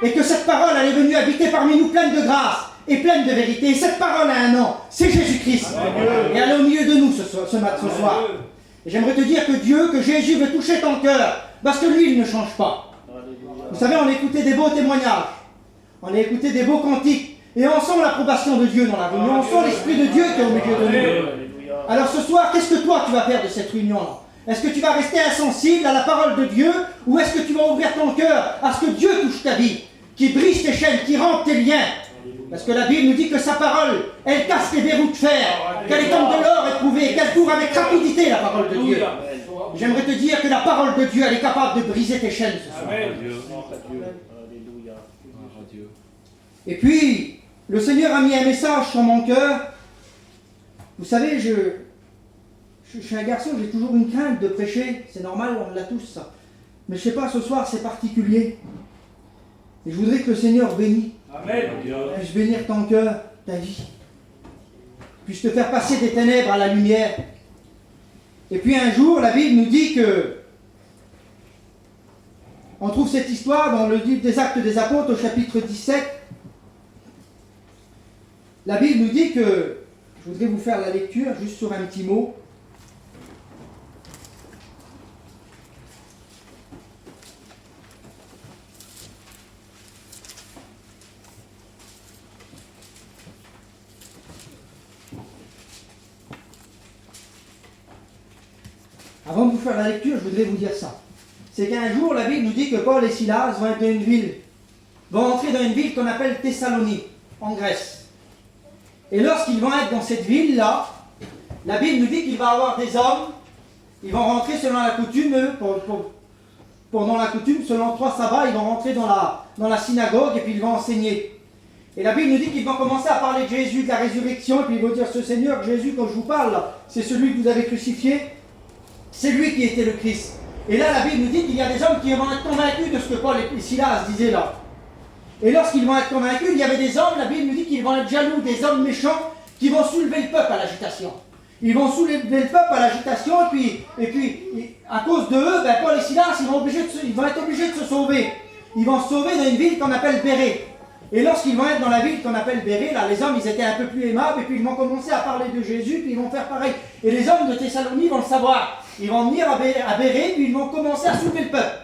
et que cette parole, elle est venue habiter parmi nous pleine de grâce et pleine de vérité. Et cette parole a un nom, c'est Jésus-Christ. Et elle est au milieu de nous ce soir. Et j'aimerais te dire que Dieu, que Jésus veut toucher ton cœur, parce que lui, il ne change pas. Vous savez, on écoutait des beaux témoignages, on a écouté des beaux cantiques, et on sent l'approbation de Dieu dans la réunion, on sent l'Esprit de Dieu qui est au milieu de nous. Alors ce soir, qu'est-ce que toi tu vas faire de cette réunion-là? Est-ce que tu vas rester insensible à la parole de Dieu, ou est-ce que tu vas ouvrir ton cœur à ce que Dieu touche ta vie, qui brise tes chaînes, qui rompt tes liens? Parce que la Bible nous dit que sa parole, elle casse les verrous de fer, qu'elle est comme de l'or éprouvé, qu'elle court avec rapidité, la parole de Dieu. J'aimerais te dire que la parole de Dieu, elle est capable de briser tes chaînes ce soir. Et puis, le Seigneur a mis un message sur mon cœur. Vous savez, je suis un garçon, j'ai toujours une crainte de prêcher. C'est normal, on l'a tous, ça. Mais je ne sais pas, ce soir, c'est particulier. Et je voudrais que le Seigneur bénisse. Puisse bénir ton cœur, ta vie. Puisse te faire passer des ténèbres à la lumière. Et puis un jour, la Bible nous dit que... On trouve cette histoire dans le livre des Actes des Apôtres, au chapitre 17. La Bible nous dit que... Je voudrais vous faire la lecture, juste sur un petit mot. Avant de vous faire la lecture, je voudrais vous dire ça. C'est qu'un jour, la Bible nous dit que Paul et Silas vont entrer dans une ville qu'on appelle Thessalonique, en Grèce. Et lorsqu'ils vont être dans cette ville-là, la Bible nous dit qu'il va y avoir des hommes, ils vont rentrer selon la coutume, pendant la coutume, selon 3 sabbats, ils vont rentrer dans la synagogue et puis ils vont enseigner. Et la Bible nous dit qu'ils vont commencer à parler de Jésus, de la résurrection, et puis ils vont dire, ce Seigneur, Jésus, quand je vous parle, c'est celui que vous avez crucifié, c'est lui qui était le Christ. Et là, la Bible nous dit qu'il y a des hommes qui vont être convaincus de ce que Paul et Silas disaient là. Et lorsqu'ils vont être convaincus, il y avait des hommes, la Bible nous dit qu'ils vont être jaloux, des hommes méchants, qui vont soulever le peuple à l'agitation. Ils vont soulever le peuple à l'agitation, et puis à cause de eux, Paul et Silas, ils vont être obligés de se sauver. Ils vont se sauver dans une ville qu'on appelle Bérée. Et lorsqu'ils vont être dans la ville qu'on appelle Bérée, là, les hommes, ils étaient un peu plus aimables, et puis ils vont commencer à parler de Jésus, puis ils vont faire pareil. Et les hommes de Thessalonique vont le savoir. Ils vont venir à Bérée, puis ils vont commencer à soulever le peuple.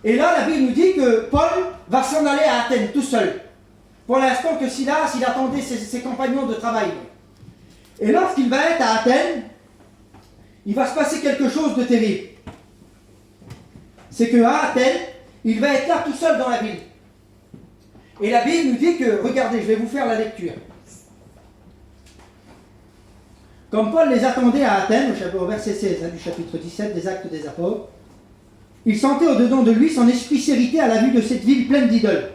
Et là, la Bible nous dit que Paul va s'en aller à Athènes tout seul. Pour l'instant que Silas, il attendait ses compagnons de travail. Et lorsqu'il va être à Athènes, il va se passer quelque chose de terrible. C'est qu'à Athènes, il va être là tout seul dans la ville. Et la Bible nous dit que, regardez, je vais vous faire la lecture. Comme Paul les attendait à Athènes, au verset 16 du chapitre 17 des Actes des Apôtres, il sentait au-dedans de lui son esprit s'irriter à la vue de cette ville pleine d'idoles.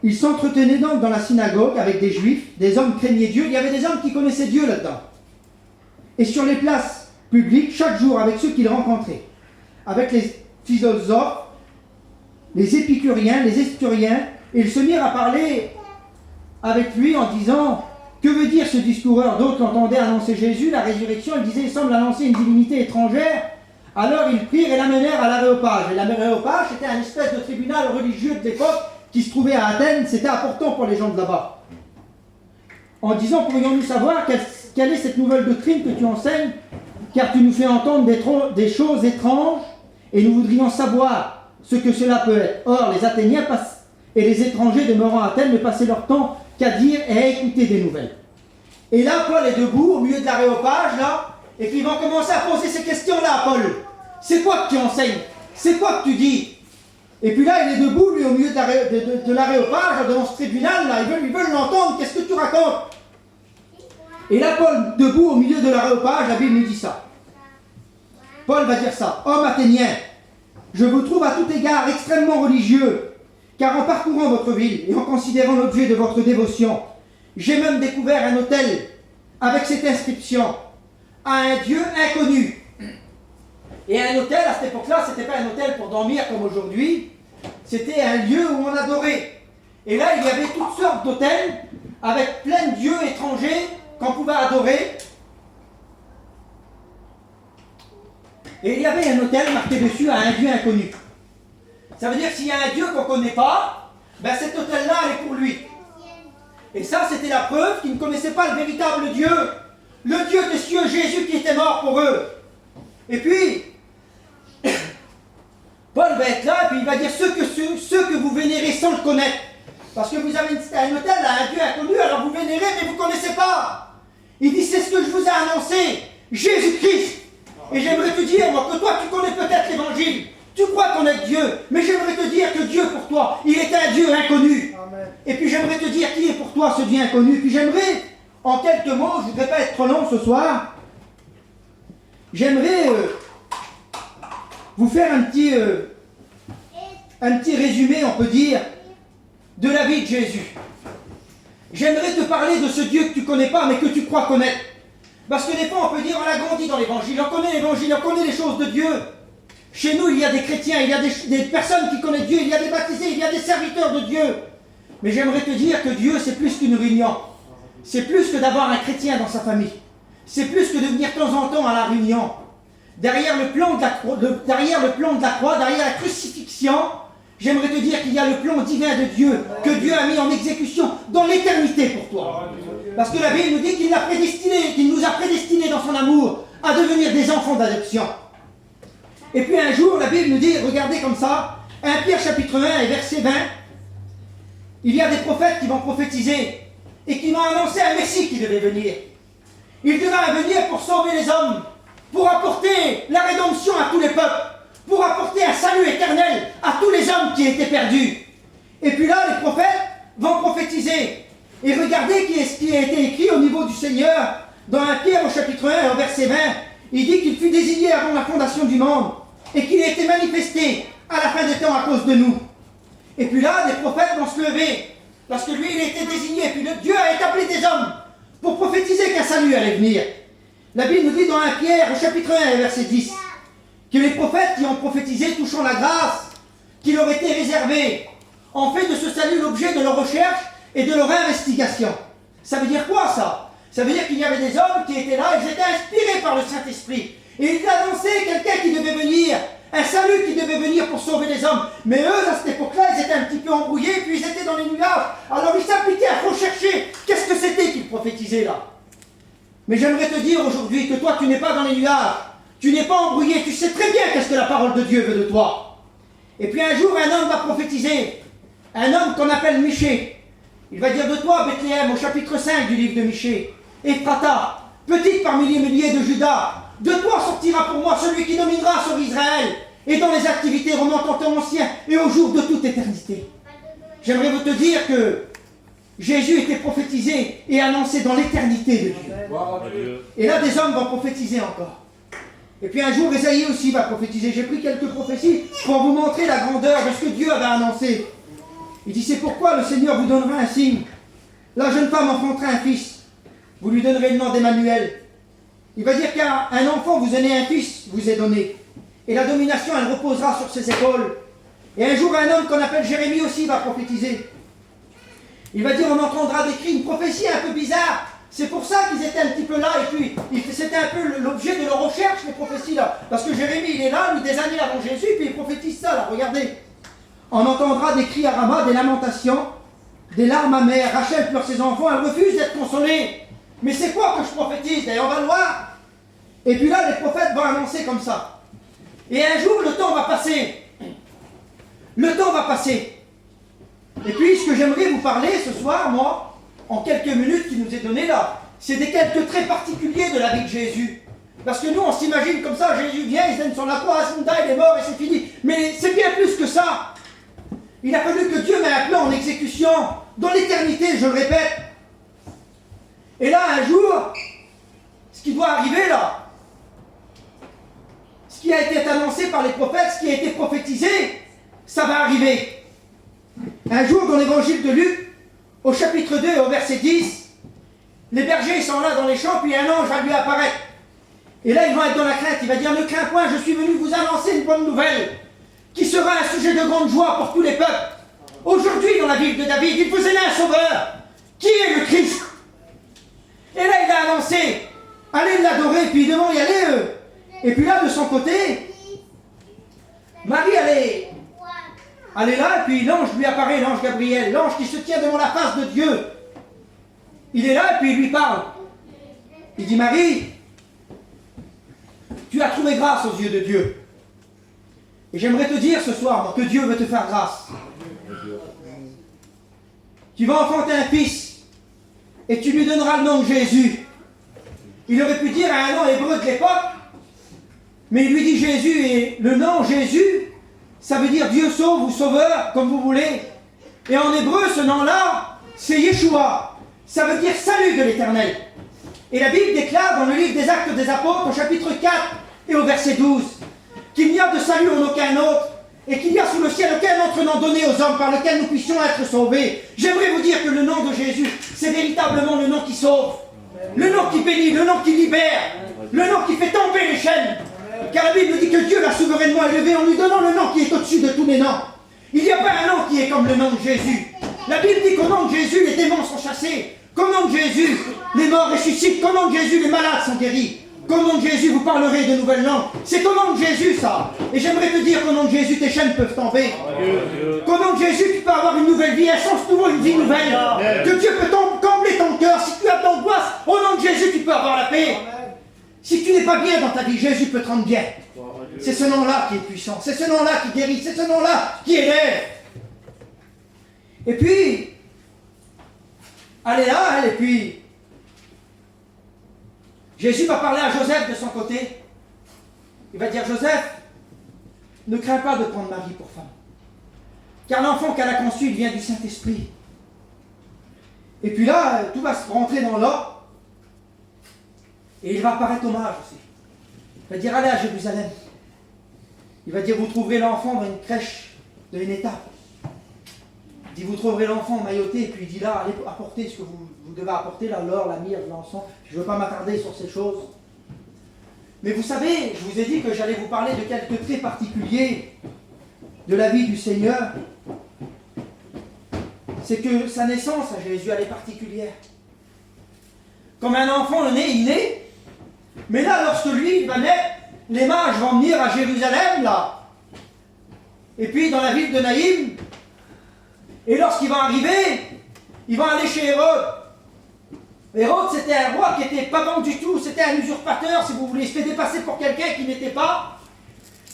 Il s'entretenait donc dans la synagogue avec des juifs, des hommes craignaient Dieu. Il y avait des hommes qui connaissaient Dieu là-dedans. Et sur les places publiques, chaque jour, avec ceux qu'il rencontrait, avec les philosophes, les épicuriens, les esturiens, ils se mirent à parler avec lui en disant « Que veut dire ce discoureur ?» D'autres l'entendaient annoncer Jésus, la résurrection. Ils disaient « Il semble annoncer une divinité étrangère. » Alors ils prirent et l'amenèrent à l'Aréopage. Et l'Aréopage, c'était un espèce de tribunal religieux de l'époque qui se trouvait à Athènes. C'était important pour les gens de là-bas. En disant « Pourrions-nous savoir quelle est cette nouvelle doctrine que tu enseignes, car tu nous fais entendre des choses étranges, et nous voudrions savoir ce que cela peut être. » Or, les Athéniens et les étrangers demeurant à Athènes ne passaient leur temps qu'à dire et à écouter des nouvelles. Et là, Paul est debout au milieu de l'Aréopage, là, et puis ils vont commencer à poser ces questions-là à Paul. C'est quoi que tu enseignes? C'est quoi que tu dis? Et puis là, il est debout, lui, au milieu de l'Aréopage, devant ce tribunal, là, ils veulent l'entendre. Qu'est-ce que tu racontes? Et là, Paul, debout au milieu de l'Aréopage, la Bible nous dit ça. Paul va dire ça. Homme athénien, je vous trouve à tout égard extrêmement religieux, car en parcourant votre ville et en considérant l'objet de votre dévotion, j'ai même découvert un autel avec cette inscription « à un Dieu inconnu ». Et un autel, à cette époque-là, ce n'était pas un autel pour dormir comme aujourd'hui, c'était un lieu où on adorait. Et là, il y avait toutes sortes d'autels avec plein de dieux étrangers qu'on pouvait adorer. Et il y avait un autel marqué dessus à un Dieu inconnu. Ça veut dire que s'il y a un Dieu qu'on ne connaît pas, ben cet autel-là, elle est pour lui. Et ça, c'était la preuve qu'ils ne connaissaient pas le véritable Dieu. Le Dieu des cieux, Jésus qui était mort pour eux. Et puis, Paul va être là et puis il va dire ceux que vous vénérez sans le connaître. Parce que vous avez un autel à un Dieu inconnu, alors vous vénérez mais vous ne connaissez pas. Il dit c'est ce que je vous ai annoncé, Jésus-Christ. Et j'aimerais te dire, moi, que toi tu connais peut-être l'évangile. Tu crois connaître Dieu, mais j'aimerais te dire que Dieu pour toi, il est un Dieu inconnu. Amen. Et puis j'aimerais te dire qui est pour toi ce Dieu inconnu. Puis j'aimerais, en quelques mots, je ne voudrais pas être trop long ce soir, j'aimerais vous faire un petit résumé, on peut dire, de la vie de Jésus. J'aimerais te parler de ce Dieu que tu ne connais pas, mais que tu crois connaître. Parce que des fois, on peut dire, on a grandi dans l'évangile, on connaît les choses de Dieu. Chez nous, il y a des chrétiens, il y a des personnes qui connaissent Dieu, il y a des baptisés, il y a des serviteurs de Dieu. Mais j'aimerais te dire que Dieu, c'est plus qu'une réunion. C'est plus que d'avoir un chrétien dans sa famille. C'est plus que de venir de temps en temps à la réunion. Derrière le plan de la croix, derrière la crucifixion, j'aimerais te dire qu'il y a le plan divin de Dieu, que Dieu a mis en exécution dans l'éternité pour toi. Parce que la Bible nous dit qu'il nous a prédestinés dans son amour à devenir des enfants d'adoption. Et puis un jour, la Bible nous dit, regardez comme ça, 1 Pierre chapitre 1 et verset 20, il y a des prophètes qui vont prophétiser et qui vont annoncer un Messie qui devait venir. Il devait venir pour sauver les hommes, pour apporter la rédemption à tous les peuples, pour apporter un salut éternel à tous les hommes qui étaient perdus. Et puis là, les prophètes vont prophétiser. Et regardez ce qui a été écrit au niveau du Seigneur dans 1 Pierre au chapitre 1 au verset 20. Il dit qu'il fut désigné avant la fondation du monde et qu'il a été manifesté à la fin des temps à cause de nous. Et puis là, des prophètes vont se lever parce que lui, il a été désigné. Et puis Dieu a établi des hommes pour prophétiser qu'un salut allait venir. La Bible nous dit dans 1 Pierre, au chapitre 1, verset 10, que les prophètes qui ont prophétisé touchant la grâce qui leur était réservée ont fait de ce salut l'objet de leur recherche et de leur investigation. Ça veut dire quoi ça? Ça veut dire qu'il y avait des hommes qui étaient là, ils étaient inspirés par le Saint-Esprit. Et ils annonçaient quelqu'un qui devait venir, un salut qui devait venir pour sauver les hommes. Mais eux, à cette époque-là, ils étaient un petit peu embrouillés, puis ils étaient dans les nuages. Alors ils s'appliquaient à rechercher qu'est-ce que c'était qu'ils prophétisaient là. Mais j'aimerais te dire aujourd'hui que toi, tu n'es pas dans les nuages, tu n'es pas embrouillé, tu sais très bien qu'est-ce que la parole de Dieu veut de toi. Et puis un jour, un homme va prophétiser, un homme qu'on appelle Michée. Il va dire de toi, Bethléem, au chapitre 5 du livre de Michée, Ephrata, petite parmi les milliers de Judas, de toi sortira pour moi celui qui dominera sur Israël, et dans les activités remontant au ancien et au jour de toute éternité. J'aimerais vous te dire que Jésus était prophétisé et annoncé dans l'éternité de Dieu. Et là, des hommes vont prophétiser encore. Et puis un jour, Ésaïe aussi va prophétiser. J'ai pris quelques prophéties pour vous montrer la grandeur de ce que Dieu avait annoncé. Il dit, c'est pourquoi le Seigneur vous donnera un signe. La jeune femme enfantera un fils. Vous lui donnerez le nom d'Emmanuel. Il va dire qu'un enfant vous est né, un fils vous est donné. Et la domination, elle reposera sur ses épaules. Et un jour, un homme qu'on appelle Jérémie aussi va prophétiser. Il va dire, on entendra des cris, une prophétie un peu bizarre. C'est pour ça qu'ils étaient un petit peu là, et puis c'était un peu l'objet de leur recherche, les prophéties là. Parce que Jérémie, il est là, lui, des années avant Jésus, puis il prophétise ça là, regardez. On entendra des cris à Rama, des lamentations, des larmes amères. Rachel pleure ses enfants, elle refuse d'être consolée. Mais c'est quoi que je prophétise? D'ailleurs, on va le voir. Et puis là, les prophètes vont annoncer comme ça. Et un jour, le temps va passer. Le temps va passer. Et puis, ce que j'aimerais vous parler ce soir, moi, en quelques minutes qui nous est donné là, c'est des quelques traits particuliers de la vie de Jésus. Parce que nous, on s'imagine comme ça, Jésus vient, il se donne sur la croix, il est mort et c'est fini. Mais c'est bien plus que ça. Il a fallu que Dieu mette un plan en exécution, dans l'éternité, je le répète. Et là, un jour, ce qui doit arriver là, ce qui a été annoncé par les prophètes, ce qui a été prophétisé, ça va arriver. Un jour, dans l'évangile de Luc, au chapitre 2 et au verset 10, les bergers sont là dans les champs, puis un ange va lui apparaître. Et là, ils vont être dans la crainte. Il va dire, ne crains point, je suis venu vous annoncer une bonne nouvelle, qui sera un sujet de grande joie pour tous les peuples. Aujourd'hui, dans la ville de David, il vous est né un sauveur, qui est le Christ. Et là, il a annoncé, allez l'adorer, puis ils devront y aller, eux. Et puis là, de son côté, Marie, elle est là, et puis l'ange lui apparaît, l'ange Gabriel, l'ange qui se tient devant la face de Dieu. Il est là, et puis il lui parle. Il dit, Marie, tu as trouvé grâce aux yeux de Dieu. Et j'aimerais te dire ce soir, moi, que Dieu veut te faire grâce. Tu vas enfanter un fils, et tu lui donneras le nom de Jésus. Il aurait pu dire à un nom hébreu de l'époque, mais il lui dit Jésus, et le nom Jésus, ça veut dire Dieu sauve ou sauveur, comme vous voulez. Et en hébreu, ce nom-là, c'est Yeshua. Ça veut dire salut de l'Éternel. Et la Bible déclare dans le livre des Actes des Apôtres, au chapitre 4 et au verset 12, qu'il n'y a de salut en aucun autre, et qu'il n'y a sous le ciel aucun autre nom donné aux hommes par lequel nous puissions être sauvés. J'aimerais vous dire que le nom de Jésus, c'est véritablement le nom qui sauve, le nom qui bénit, le nom qui libère, le nom qui fait tomber les chaînes. Car la Bible dit que Dieu l'a souverainement élevé en lui donnant le nom qui est au-dessus de tous les noms. Il n'y a pas un nom qui est comme le nom de Jésus. La Bible dit qu'au nom de Jésus, les démons sont chassés. Qu'au nom de Jésus, les morts ressuscitent. Qu'au nom de Jésus, les malades sont guéris. Qu'au nom de Jésus, vous parlerez de nouvelles langues. C'est au nom de Jésus, ça. Et j'aimerais te dire qu'au nom de Jésus, tes chaînes peuvent tomber. Qu'au nom de Jésus, tu peux avoir une nouvelle vie, un sens nouveau, une vie nouvelle. Que Dieu peut combler ton cœur. Si tu as de l'angoisse, au nom de Jésus, tu peux avoir la paix. Si tu n'es pas bien dans ta vie, Jésus peut te rendre bien. C'est ce nom-là qui est puissant. C'est ce nom-là qui guérit. C'est ce nom-là qui élève. Et puis, elle est là, elle, et puis, Jésus va parler à Joseph de son côté. Il va dire, Joseph, ne crains pas de prendre Marie pour femme. Car l'enfant qu'elle a conçu, il vient du Saint-Esprit. Et puis là, tout va se rentrer dans l'ordre. Et il va apparaître au mage aussi. Il va dire, allez à Jérusalem. Il va dire, vous trouverez l'enfant dans une crèche de Vénéta. Il dit, vous trouverez l'enfant mailloté, et puis il dit là, allez apporter ce que vous devez apporter, là, l'or, la myrrhe, l'encens. Je ne veux pas m'attarder sur ces choses. Mais vous savez, je vous ai dit que j'allais vous parler de quelques traits particuliers de la vie du Seigneur. C'est que sa naissance à Jésus, elle est particulière. Comme un enfant le né, il naît. Mais là, lorsque lui, il va naître, les mages vont venir à Jérusalem, là. Et puis dans la ville de Naïm. Et lorsqu'il va arriver, ils vont aller chez Hérode. Hérode, c'était un roi qui n'était pas bon du tout. C'était un usurpateur, si vous voulez. Il se fait dépasser pour quelqu'un qui n'était pas.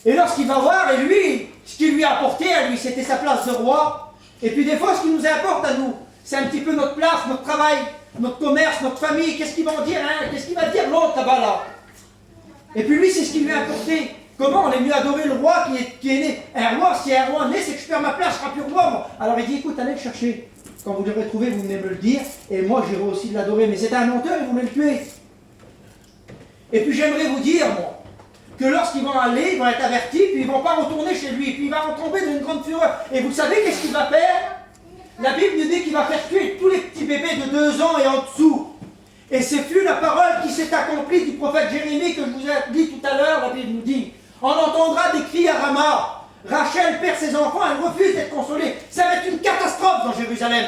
Et lorsqu'il va voir, et lui, ce qu'il lui a apporté à lui, c'était sa place de roi. Et puis des fois, ce qu'il nous apporte à nous, c'est un petit peu notre place, notre travail, notre commerce, notre famille. Qu'est-ce qu'ils vont dire, hein? Qu'est-ce qu'il va dire l'autre là-bas, là? Et puis lui, c'est ce qu'il lui a apporté. Comment on est mieux adorer le roi qui est né? Un roi, si un roi né, c'est que je perds ma place, je ne serai plus roi, moi. Alors il dit, écoute, allez le chercher. Quand vous le retrouvez, vous venez me le dire. Et moi, j'irai aussi l'adorer. Mais c'est un menteur, il voulait le tuer. Et puis j'aimerais vous dire, moi, que lorsqu'ils vont aller, ils vont être avertis, puis ils ne vont pas retourner chez lui. Puis il va retomber dans une grande fureur. Et vous savez qu'est-ce qu'il va faire? La Bible nous dit qu'il va faire tuer tous les petits bébés de 2 ans et en dessous. Et ce fut la parole qui s'est accomplie du prophète Jérémie que je vous ai dit tout à l'heure. La Bible nous dit, on entendra des cris à Rama. Rachel perd ses enfants, elle refuse d'être consolée. Ça va être une catastrophe dans Jérusalem.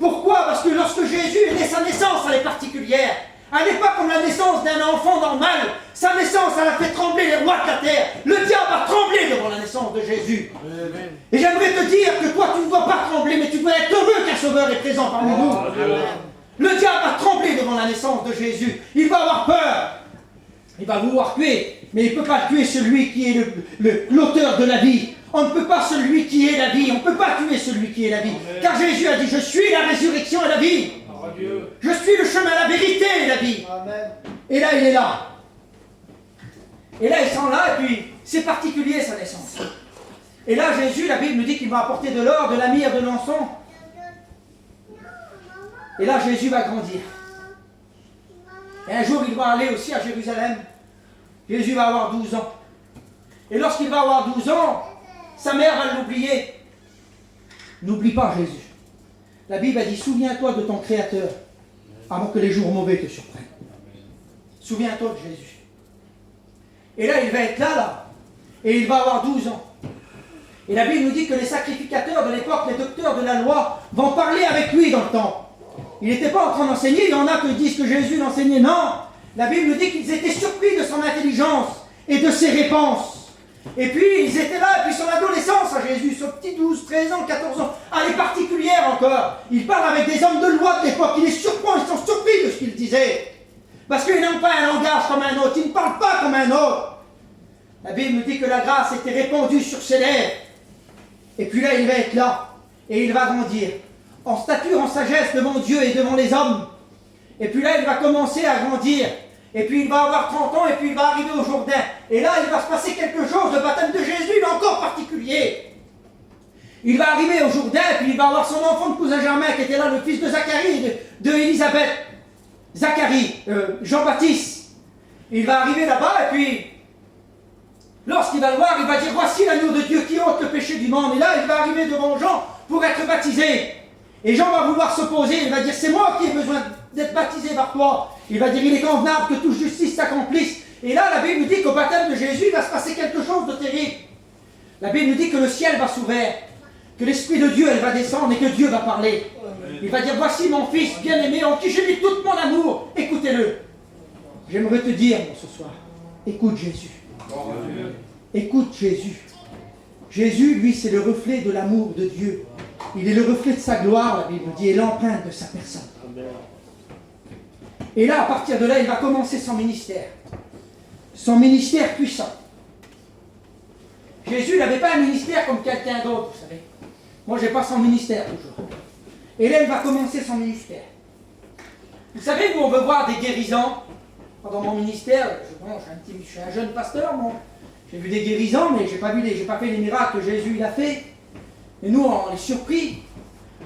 Pourquoi? Parce que lorsque Jésus est né, sa naissance, elle est particulière. Elle n'est pas comme la naissance d'un enfant normal. Sa naissance, elle a fait trembler les rois de la terre. Le diable a tremblé devant la naissance de Jésus. Amen. Et j'aimerais te dire que toi, tu ne dois pas trembler, mais tu dois être heureux qu'un sauveur est présent parmi nous. Amen. Le diable a tremblé devant la naissance de Jésus. Il va avoir peur. Il va vouloir tuer, mais il ne peut pas tuer celui qui est l'auteur de la vie. On ne peut pas celui qui est la vie. On ne peut pas tuer celui qui est la vie. Amen. Car Jésus a dit, je suis la résurrection et la vie. Dieu. Je suis le chemin, la vérité et la vie. Amen. Et là, il est là. Et là, ils sont là, et puis, c'est particulier sa naissance. Et là, Jésus, la Bible nous dit qu'il va apporter de l'or, de la myrrhe, de l'encens. Et là, Jésus va grandir. Et un jour, il va aller aussi à Jérusalem. Jésus va avoir 12 ans. Et lorsqu'il va avoir 12 ans, sa mère va l'oublier. N'oublie pas Jésus. La Bible a dit, souviens-toi de ton Créateur, avant que les jours mauvais te surprennent. Souviens-toi de Jésus. Et là, il va être là, et il va avoir 12 ans. Et la Bible nous dit que les sacrificateurs de l'époque, les docteurs de la loi, vont parler avec lui dans le temple. Il n'était pas en train d'enseigner, il y en a qui disent que Jésus l'enseignait. Non, la Bible nous dit qu'ils étaient surpris de son intelligence et de ses réponses. Et puis, ils étaient là, et puis son adolescence à Jésus, ce petit 12, 13 ans, 14 ans, elle est particulière encore. Il parle avec des hommes de loi de l'époque, il les surprend, ils sont surpris de ce qu'il disait. Parce qu'ils n'ont pas un langage comme un autre, ils ne parlent pas comme un autre. La Bible nous dit que la grâce était répandue sur ses lèvres. Et puis là, il va être là, et il va grandir. En stature, en sagesse devant Dieu et devant les hommes. Et puis là, il va commencer à grandir. Et puis il va avoir 30 ans, et puis il va arriver au Jourdain. Et là, il va se passer quelque chose. Le baptême de Jésus, il est encore particulier. Il va arriver au Jourdain, et puis il va avoir son enfant de cousin Germain, qui était là, le fils de Zacharie, de Élisabeth. Zacharie, Jean-Baptiste. Il va arriver là-bas, et puis, lorsqu'il va le voir, il va dire, voici l'agneau de Dieu qui ôte le péché du monde. Et là, il va arriver devant Jean pour être baptisé. Et Jean va vouloir s'opposer, il va dire, c'est moi qui ai besoin d'être baptisé par toi. Il va dire, il est convenable que toute justice s'accomplisse. Et là, la Bible nous dit qu'au baptême de Jésus, il va se passer quelque chose de terrible. La Bible nous dit que le ciel va s'ouvrir, que l'Esprit de Dieu, elle va descendre et que Dieu va parler. Il va dire, voici mon fils bien-aimé, en qui j'ai mis tout mon amour, écoutez-le. J'aimerais te dire, ce soir, écoute Jésus. Écoute Jésus. Jésus, lui, c'est le reflet de l'amour de Dieu. Il est le reflet de sa gloire, la Bible dit, et l'empreinte de sa personne. Et là, à partir de là, il va commencer son ministère. Son ministère puissant. Jésus n'avait pas un ministère comme quelqu'un d'autre, vous savez. Moi, je n'ai pas son ministère toujours. Et là, il va commencer son ministère. Vous savez, nous, on veut voir des guérisons. Dans mon ministère, je suis un jeune pasteur, moi. J'ai vu des guérisons, mais je n'ai pas fait les miracles que Jésus il a fait. Et nous, on est surpris.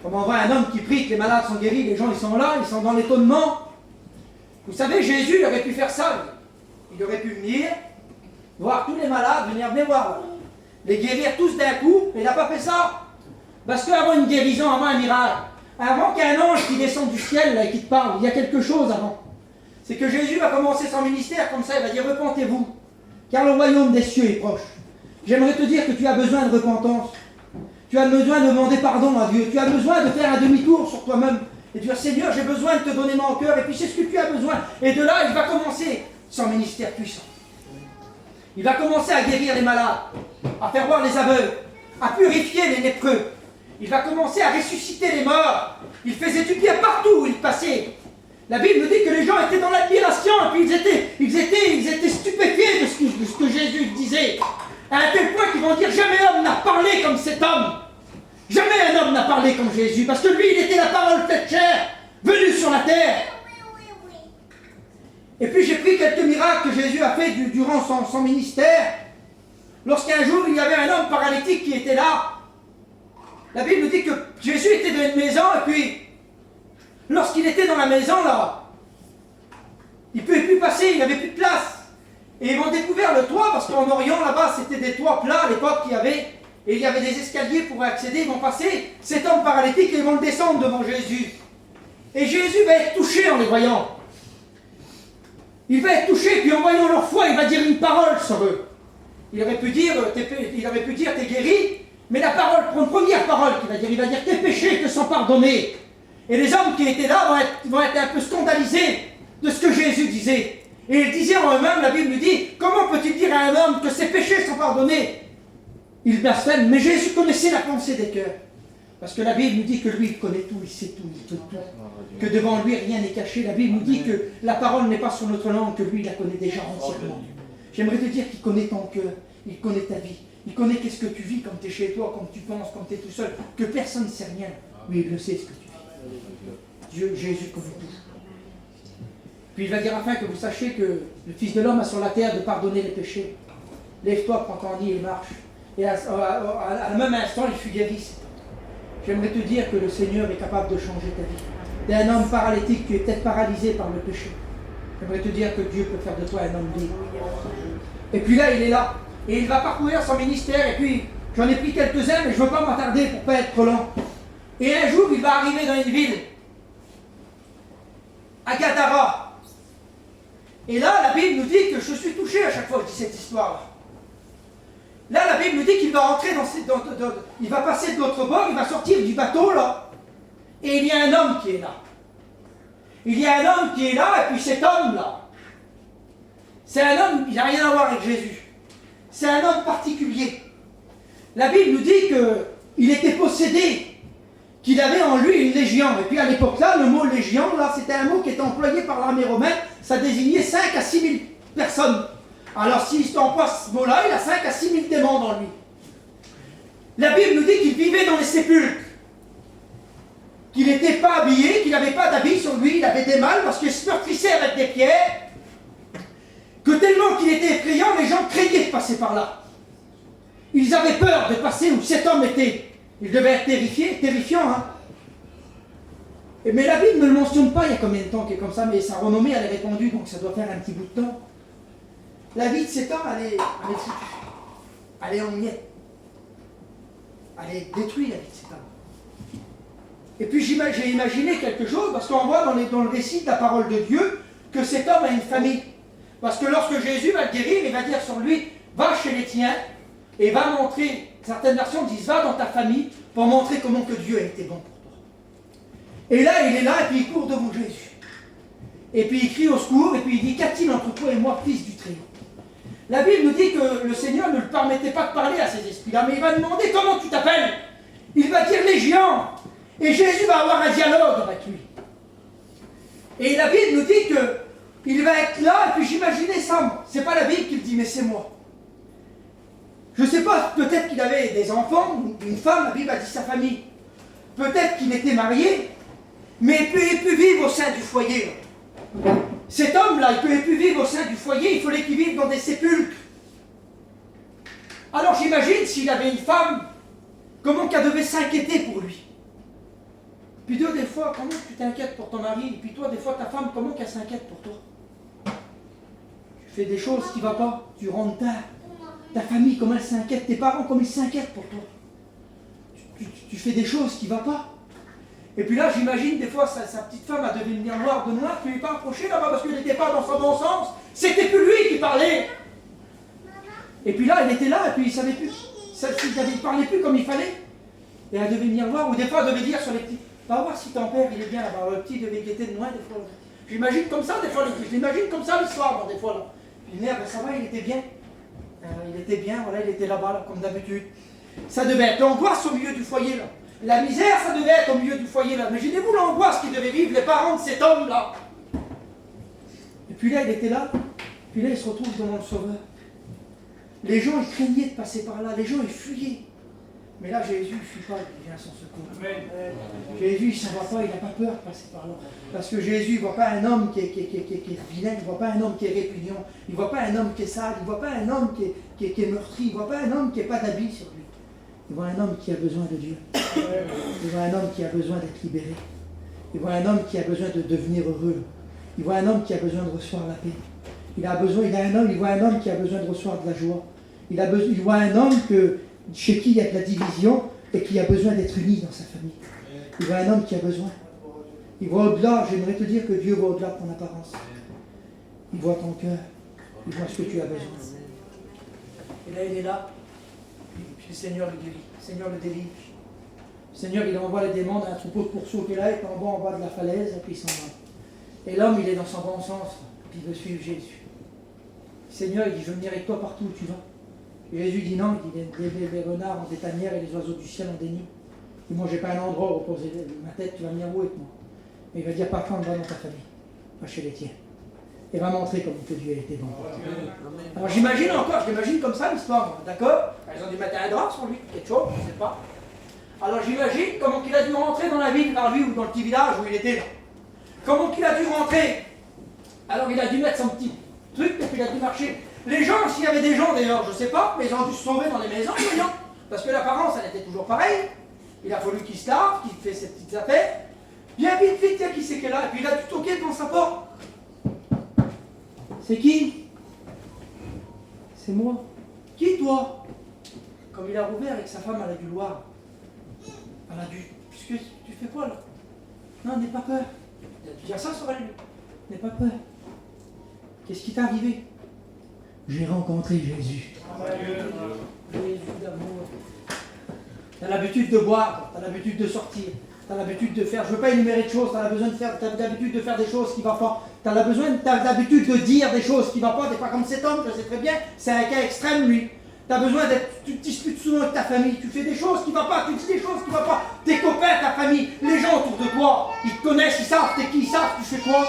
Comme on voit un homme qui prie, que les malades sont guéris, les gens ils sont là, ils sont dans l'étonnement. Vous savez, Jésus il aurait pu faire ça. Il aurait pu venir, voir tous les malades, venez voir, les guérir tous d'un coup, et il n'a pas fait ça. Parce qu'avant une guérison, avant un miracle, avant qu'un ange qui descende du ciel là, et qui te parle, il y a quelque chose avant. C'est que Jésus va commencer son ministère comme ça, il va dire repentez-vous, car le royaume des cieux est proche. J'aimerais te dire que tu as besoin de repentance. Tu as besoin de demander pardon à Dieu. Tu as besoin de faire un demi-tour sur toi-même et dire Seigneur, j'ai besoin de te donner mon cœur. Et puis c'est ce que tu as besoin. Et de là, il va commencer son ministère puissant. Il va commencer à guérir les malades, à faire voir les aveugles, à purifier les lépreux. Il va commencer à ressusciter les morts. Il faisait du bien partout où il passait. La Bible nous dit que les gens étaient dans l'admiration et puis ils étaient stupéfiés de ce que Jésus disait. À un tel point qu'ils vont dire jamais homme n'a parlé comme cet homme. Jamais un homme n'a parlé comme Jésus. Parce que lui, il était la parole faite chair, venu sur la terre. Et puis j'ai pris quelques miracles que Jésus a fait durant son ministère. Lorsqu'un jour, il y avait un homme paralytique qui était là. La Bible nous dit que Jésus était dans une maison et puis, lorsqu'il était dans la maison, là, il ne pouvait plus passer, il n'avait plus de place. Et ils ont découvert le toit, parce qu'en Orient, là-bas, c'était des toits plats à l'époque qu'il y avait, et il y avait des escaliers pour accéder. Ils vont passer cet homme paralytique et ils vont le descendre devant Jésus. Et Jésus va être touché en les voyant. Il va être touché, puis en voyant leur foi, il va dire une parole sur eux. Il aurait pu dire, t'es guéri, mais la parole, une première parole qu'il va dire, tes péchés te sont pardonnés. Et les hommes qui étaient là vont être un peu scandalisés de ce que Jésus disait. Et ils disaient en eux-mêmes, la Bible nous dit, comment peut-il dire à un homme que ses péchés sont pardonnés? Il blasphème, mais Jésus connaissait la pensée des cœurs. Parce que la Bible nous dit que lui, il connaît tout, il sait tout, il peut tout. Que devant lui, rien n'est caché. La Bible nous dit que la parole n'est pas sur notre langue, que lui, il la connaît déjà entièrement. J'aimerais te dire qu'il connaît ton cœur, il connaît ta vie, il connaît qu'est-ce que tu vis quand tu es chez toi, quand tu penses, quand tu es tout seul, que personne ne sait rien. Lui, il le sait ce que tu vis. Dieu, Jésus connaît tout. Puis il va dire afin que vous sachiez que le Fils de l'homme a sur la terre de pardonner les péchés. Lève-toi, prends ton lit et marche. Et à la même instant, il fut guéri. J'aimerais te dire que le Seigneur est capable de changer ta vie. Tu es un homme paralytique, tu es peut-être paralysé par le péché. J'aimerais te dire que Dieu peut faire de toi un homme libre. Et puis là, il est là. Et il va parcourir son ministère. Et puis, j'en ai pris quelques-uns, mais je ne veux pas m'attarder pour ne pas être trop lent. Et un jour, il va arriver dans une ville, à Gadara. Et là, la Bible nous dit que je suis touché à chaque fois que je dis cette histoire-là. Là, la Bible nous dit qu'il va entrer il va passer de l'autre bord, il va sortir du bateau, là. Et il y a un homme qui est là. Il y a un homme qui est là, et puis cet homme-là, c'est un homme, il n'a rien à voir avec Jésus. C'est un homme particulier. La Bible nous dit qu'il était possédé, qu'il avait en lui une légion. Et puis à l'époque-là, le mot légion, là, c'était un mot qui était employé par l'armée romaine. Ça désignait 5 à 6 000 personnes. Alors s'il emploie ce mot-là, il a 5 à 6 000 démons dans lui. La Bible nous dit qu'il vivait dans les sépulcres. Qu'il n'était pas habillé, qu'il n'avait pas d'habit sur lui, il avait des mâles parce qu'il se meurtrissait avec des pierres. Que tellement qu'il était effrayant, les gens craignaient de passer par là. Ils avaient peur de passer où cet homme était. Il devait être terrifiant, hein. Mais la Bible ne le mentionne pas il y a combien de temps qu'il est comme ça, mais sa renommée elle est répandue, donc ça doit faire un petit bout de temps. La vie de cet homme, elle est foutue. Elle est en miettes. Elle est détruite, la vie de cet homme. Et puis j'ai imaginé quelque chose, parce qu'on voit dans le récit de la parole de Dieu que cet homme a une famille. Parce que lorsque Jésus va le guérir, il va dire sur lui, va chez les tiens, et va montrer, certaines versions disent, va dans ta famille, pour montrer comment que Dieu a été bon pour toi. Et là, il est là, et puis il court devant Jésus. Et puis il crie au secours, et puis il dit, qu'a-t-il entre toi et moi, fils du Très-Haut? La Bible nous dit que le Seigneur ne lui permettait pas de parler à ces esprits-là, mais il va demander comment tu t'appelles. Il va dire Légion. Et Jésus va avoir un dialogue avec lui. Et la Bible nous dit qu'il va être là, et puis j'imaginais ça. C'est pas la Bible qui le dit, mais c'est moi. Je ne sais pas, peut-être qu'il avait des enfants, une femme, la Bible a dit sa famille. Peut-être qu'il était marié, mais il ne peut vivre au sein du foyer. Cet homme-là, il ne pouvait plus vivre au sein du foyer, il fallait qu'il vive dans des sépulcres. Alors j'imagine s'il avait une femme, comment qu'elle devait s'inquiéter pour lui. Puis toi, des fois, comment tu t'inquiètes pour ton mari, et puis toi, des fois, ta femme, comment qu'elle s'inquiète pour toi. Tu fais des choses qui ne vont pas. Tu rentres tard. Ta famille, comment elle s'inquiète. Tes parents, comment ils s'inquiètent pour toi. Tu fais des choses qui ne vont pas. Et puis là, j'imagine des fois sa petite femme a devait venir noir de noir, tu ne lui pas approché là-bas parce qu'il n'était pas dans son bon sens. C'était plus lui qui parlait. Et puis là, elle était là et puis il ne savait plus. Il ne parlait plus comme il fallait. Et elle devait venir voir, ou des fois elle devait dire sur les petits, va voir si ton père il est bien là-bas. Le petit devait guetter de loin des fois. J'imagine comme ça des fois, je l'imagine comme ça l'histoire des fois là. Puis merde, ça va, il était bien. Il était bien, voilà, il était là-bas, là, comme d'habitude. Ça devait être l'angoisse au milieu du foyer là. La misère, ça devait être au milieu du foyer là. Imaginez-vous l'angoisse qu'ils devaient vivre les parents de cet homme là. Et puis là, il était là. Puis là, il se retrouve devant le Sauveur. Les gens, ils craignaient de passer par là. Les gens, ils fuyaient. Mais là, Jésus ne fuit pas, il vient à son secours. Amen. Jésus, il ne s'en va pas, il n'a pas peur de passer par là. Parce que Jésus ne voit pas un homme qui est vilain, il ne voit pas un homme qui est répugnant, il ne voit pas un homme qui est sale, il ne voit pas un homme qui est meurtri, il ne voit pas un homme qui n'a pas d'habit sur lui. Il voit un homme qui a besoin de Dieu. Il voit un homme qui a besoin d'être libéré. Il voit un homme qui a besoin de devenir heureux. Il voit un homme qui a besoin de recevoir la paix. Il voit un homme qui a besoin de recevoir de la joie. Il voit un homme chez qui il y a de la division et qui a besoin d'être uni dans sa famille. Il voit un homme qui a besoin. Il voit au-delà, j'aimerais te dire que Dieu voit au-delà de ton apparence. Il voit ton cœur. Il voit ce que tu as besoin. Et là, il est là. Puis le Seigneur le guérit. Le Seigneur le délivre. Le Seigneur, il envoie les démons dans un troupeau de pourceaux qui est là, et en bas de la falaise, et puis il s'en va. Et l'homme, il est dans son bon sens, puis il veut suivre Jésus. Le Seigneur, il dit, je veux venir avec toi partout où tu vas. Et Jésus dit non, il dit, les renards ont des tanières et les oiseaux du ciel ont des nids. Il dit, moi, j'ai pas un endroit où reposer ma tête, tu vas venir où avec moi? Et il va dire, par contre, va dans ta famille, va chez les tiens. Et va montrer comment que Dieu a été bon. Alors j'imagine comme ça l'histoire, d'accord? Ils ont dû mettre un drap sur lui, quelque chose, je ne sais pas. Alors j'imagine comment qu'il a dû rentrer dans la ville, par lui, ou dans le petit village où il était là. Comment qu'il a dû rentrer? Alors il a dû mettre son petit truc, et puis il a dû marcher. Les gens, s'il y avait des gens d'ailleurs, je ne sais pas, mais ils ont dû se sauver dans les maisons, les gens. Parce que l'apparence, elle était toujours pareille. Il a fallu qu'il se lave, qu'il fait ses petites affaires. Bien vite, il y a qui c'est qui est là. Et puis il a dû toquer devant sa porte. C'est qui? C'est moi. Qui, toi? Comme il a rouvert avec sa femme, elle a dû le voir. Elle a dû... Puisque tu fais quoi là? Non, n'aie pas peur. Il a dû dire ça sur elle. N'aie pas peur. Qu'est-ce qui t'est arrivé? J'ai rencontré Jésus. Jésus d'amour. Tu as l'habitude de boire, tu as l'habitude de sortir, tu as l'habitude de faire, je ne veux pas énumérer de choses, tu as l'habitude de faire des choses qui ne vont pas, tu as l'habitude de dire des choses qui ne vont pas, des fois comme cet homme, je sais très bien, c'est un cas extrême lui. Tu as besoin d'être, tu te disputes souvent avec ta famille, tu fais des choses qui ne vont pas, tu dis des choses qui ne vont pas, tes copains, ta famille, les gens autour de toi, ils te connaissent, ils savent t'es qui, ils savent tu fais quoi.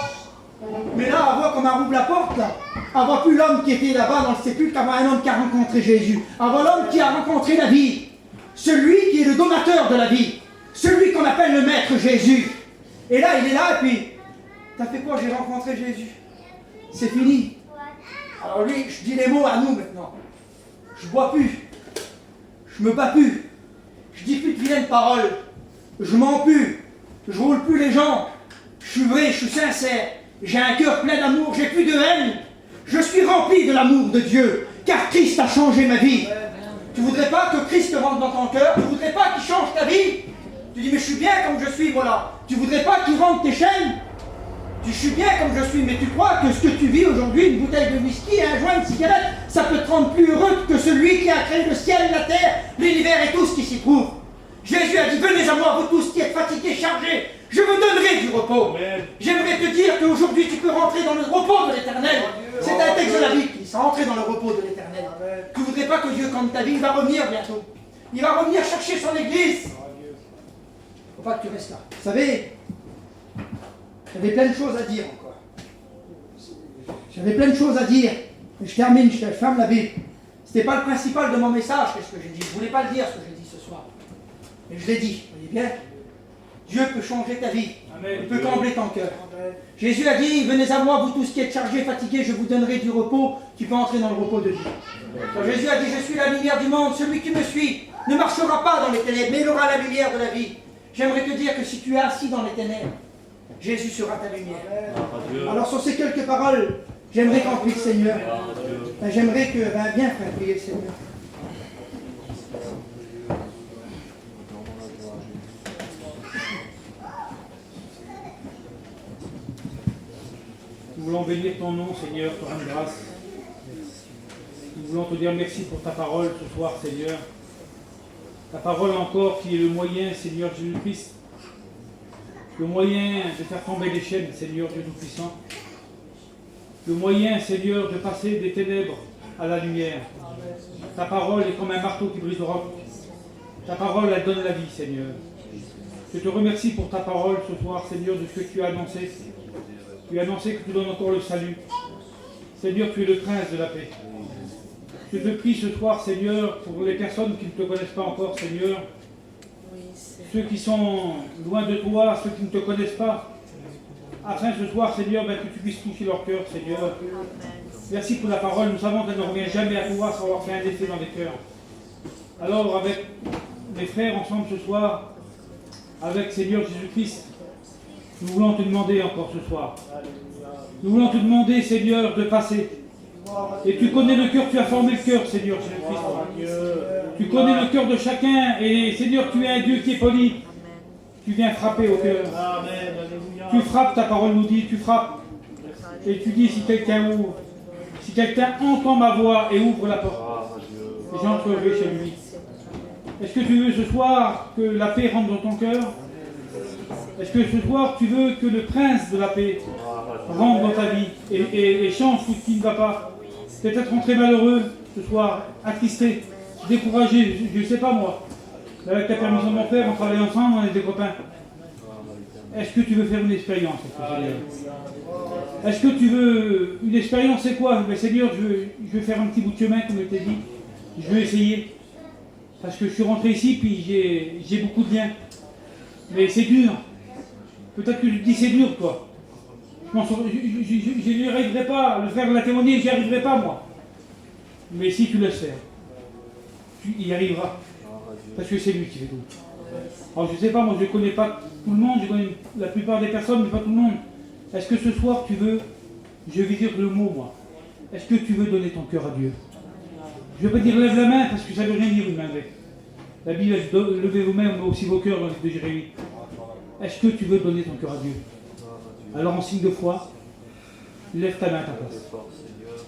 Mais là, on voit comme on ouvre la porte, là. On voit plus l'homme qui était là-bas dans le sépulcre, on voit un homme qui a rencontré Jésus. On voit l'homme qui a rencontré la vie. Celui qui est le donateur de la vie. Celui qu'on appelle le Maître Jésus. Et là, il est là, et puis, t'as fait quoi? J'ai rencontré Jésus. C'est fini. Alors lui, je dis les mots à nous maintenant. Je bois plus. Je me bats plus. Je dis plus de vilaines paroles. Je mens plus. Je roule plus les gens. Je suis vrai, je suis sincère. J'ai un cœur plein d'amour, j'ai plus de haine. Je suis rempli de l'amour de Dieu, car Christ a changé ma vie. Tu voudrais pas que Christ rentre dans ton cœur? Tu voudrais pas qu'il change ta vie? Tu dis, mais je suis bien comme je suis, voilà. Tu voudrais pas qu'il rentre tes chaînes? Je suis bien comme je suis, mais tu crois que ce que tu vis aujourd'hui, une bouteille de whisky, un joint, une cigarette, ça peut te rendre plus heureux que celui qui a créé le ciel, la terre, l'univers et tout ce qui s'y trouve. Jésus a dit, venez à moi, vous tous qui êtes fatigués, chargés, je vous donnerai du repos. J'aimerais te dire qu'aujourd'hui tu peux rentrer dans le repos de l'éternel. C'est un texte de la Bible qui dit ça, entrer dans le repos de l'éternel. Tu ne voudrais pas que Dieu compte ta vie, il va revenir bientôt. Il va revenir chercher son église. Il ne faut pas que tu restes là. Vous savez, j'avais plein de choses à dire encore. J'avais plein de choses à dire. Et je termine, je ferme la Bible. Ce n'était pas le principal de mon message, qu'est-ce que j'ai dit. Je ne voulais pas le dire, ce que j'ai dit ce soir. Mais je l'ai dit, vous voyez bien. Dieu peut changer ta vie. Amen. Il peut combler ton cœur. Amen. Jésus a dit, venez à moi, vous tous qui êtes chargés, fatigués, je vous donnerai du repos. Tu peux entrer dans le repos de Dieu. Quand Jésus a dit, je suis la lumière du monde, celui qui me suit ne marchera pas dans les ténèbres, mais il aura la lumière de la vie. J'aimerais te dire que si tu es assis dans les ténèbres, Jésus sera ta lumière. Amen. Alors sur ces quelques paroles, J'aimerais qu'on prie le Seigneur. J'aimerais que, bien faire prier le Seigneur. Nous voulons bénir ton nom, Seigneur, te rendre grâce. Nous voulons te dire merci pour ta parole ce soir, Seigneur. Ta parole encore qui est le moyen, Seigneur Jésus-Christ. Le moyen de faire tomber les chaînes, Seigneur Dieu Tout-Puissant. Le moyen, Seigneur, de passer des ténèbres à la lumière. Ta parole est comme un marteau qui brise le roc. Ta parole, elle donne la vie, Seigneur. Je te remercie pour ta parole ce soir, Seigneur, de ce que tu as annoncé. Tu as annoncé que tu donnes encore le salut. Seigneur, tu es le prince de la paix. Je te prie ce soir, Seigneur, pour les personnes qui ne te connaissent pas encore, Seigneur, ceux qui sont loin de toi, ceux qui ne te connaissent pas, afin ce soir, Seigneur, que tu puisses toucher leur cœur, Seigneur. Merci pour la parole. Nous savons qu'elle ne revient jamais à toi sans avoir fait un effet dans les cœurs. Alors, avec mes frères ensemble ce soir, avec Seigneur Jésus-Christ, nous voulons te demander encore ce soir. Nous voulons te demander, Seigneur, de passer. Et tu connais le cœur, tu as formé le cœur, Seigneur Jésus-Christ. Tu connais le cœur de chacun, et Seigneur, tu es un Dieu qui est poli. Tu viens frapper au cœur. Tu frappes, ta parole nous dit, tu frappes. Et tu dis, si quelqu'un ouvre, si quelqu'un entend ma voix et ouvre la porte, j'entrerai chez lui. Est-ce que tu veux ce soir que la paix rentre dans ton cœur? Est-ce que ce soir tu veux que le prince de la paix rentre dans ta vie et change tout ce qui ne va pas? Peut-être rentré malheureux ce soir, attristé, découragé, je ne sais pas moi. Avec ta permission de mon frère, on travaille ensemble, on est des copains. Est-ce que tu veux faire une expérience? Est-ce que tu veux une expérience? C'est quoi? Mais Seigneur, je veux faire un petit bout de chemin, comme je t'ai dit. Je veux essayer. Parce que je suis rentré ici, puis j'ai beaucoup de liens. Mais c'est dur. Peut-être que je te dis c'est dur, toi. Je n'y arriverai pas. Le faire la témoigner, j'y arriverai pas, moi. Mais si tu laisses faire, tu y arriveras. Parce que c'est lui qui fait tout. Alors je ne sais pas, moi je ne connais pas tout le monde, je connais la plupart des personnes, mais pas tout le monde. Est-ce que ce soir tu veux, je vais dire le mot moi, est-ce que tu veux donner ton cœur à Dieu? Je ne veux pas dire lève la main, parce que ça ne veut rien dire une main levée. La Bible dit levez vos mains, on met aussi vos cœurs dans le livre de Jérémie. Est-ce que tu veux donner ton cœur à Dieu? Alors en signe de foi, lève ta main à ta place.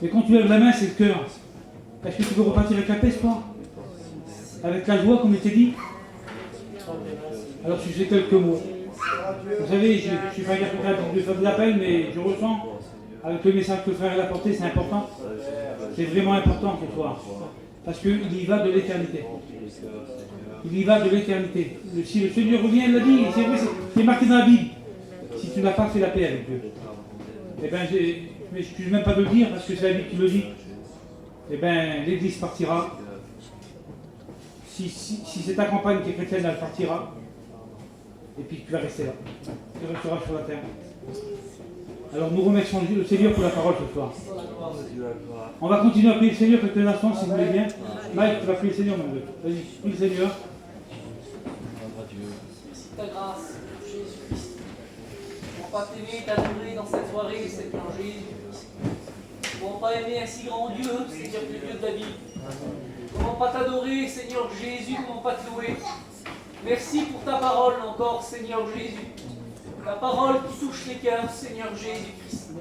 Mais quand tu lèves la main, c'est le cœur. Est-ce que tu veux repartir avec la paix ce soir? Avec la joie, comme il t'est dit? Alors je sais quelques mots. Vous savez, je ne suis pas capable de faire de l'appel, mais je ressens, avec le message que le frère a apporté, c'est important. C'est vraiment important ce soir. Parce qu'il y va de l'éternité. Il y va de l'éternité. Si le Seigneur revient, il l'a dit, c'est vrai, c'est marqué dans la Bible. Si tu n'as pas fait la paix avec Dieu, eh bien, je ne m'excuse même pas de le dire, parce que c'est la Bible qui le dit. Eh bien, l'Église partira. Si c'est ta campagne qui est chrétienne, elle partira. Et puis tu vas rester là. Tu resteras sur la terre. Alors nous remercions le Seigneur pour la parole ce soir. On va continuer à prier le Seigneur quelques instants si vous voulez bien. Mike, tu vas prier le Seigneur, mon Dieu. Vas-y, prie le Seigneur. Merci de ta grâce, Jésus-Christ. Pour pas t'aimer, t'adorer dans cette soirée, Seigneur Jésus-Christ. Pour pas aimer un si grand Dieu, Seigneur, le Dieu de la vie. Comment pas t'adorer, Seigneur Jésus, comment pas te louer. Merci pour ta parole encore, Seigneur Jésus. La parole qui touche les cœurs, Seigneur Jésus-Christ.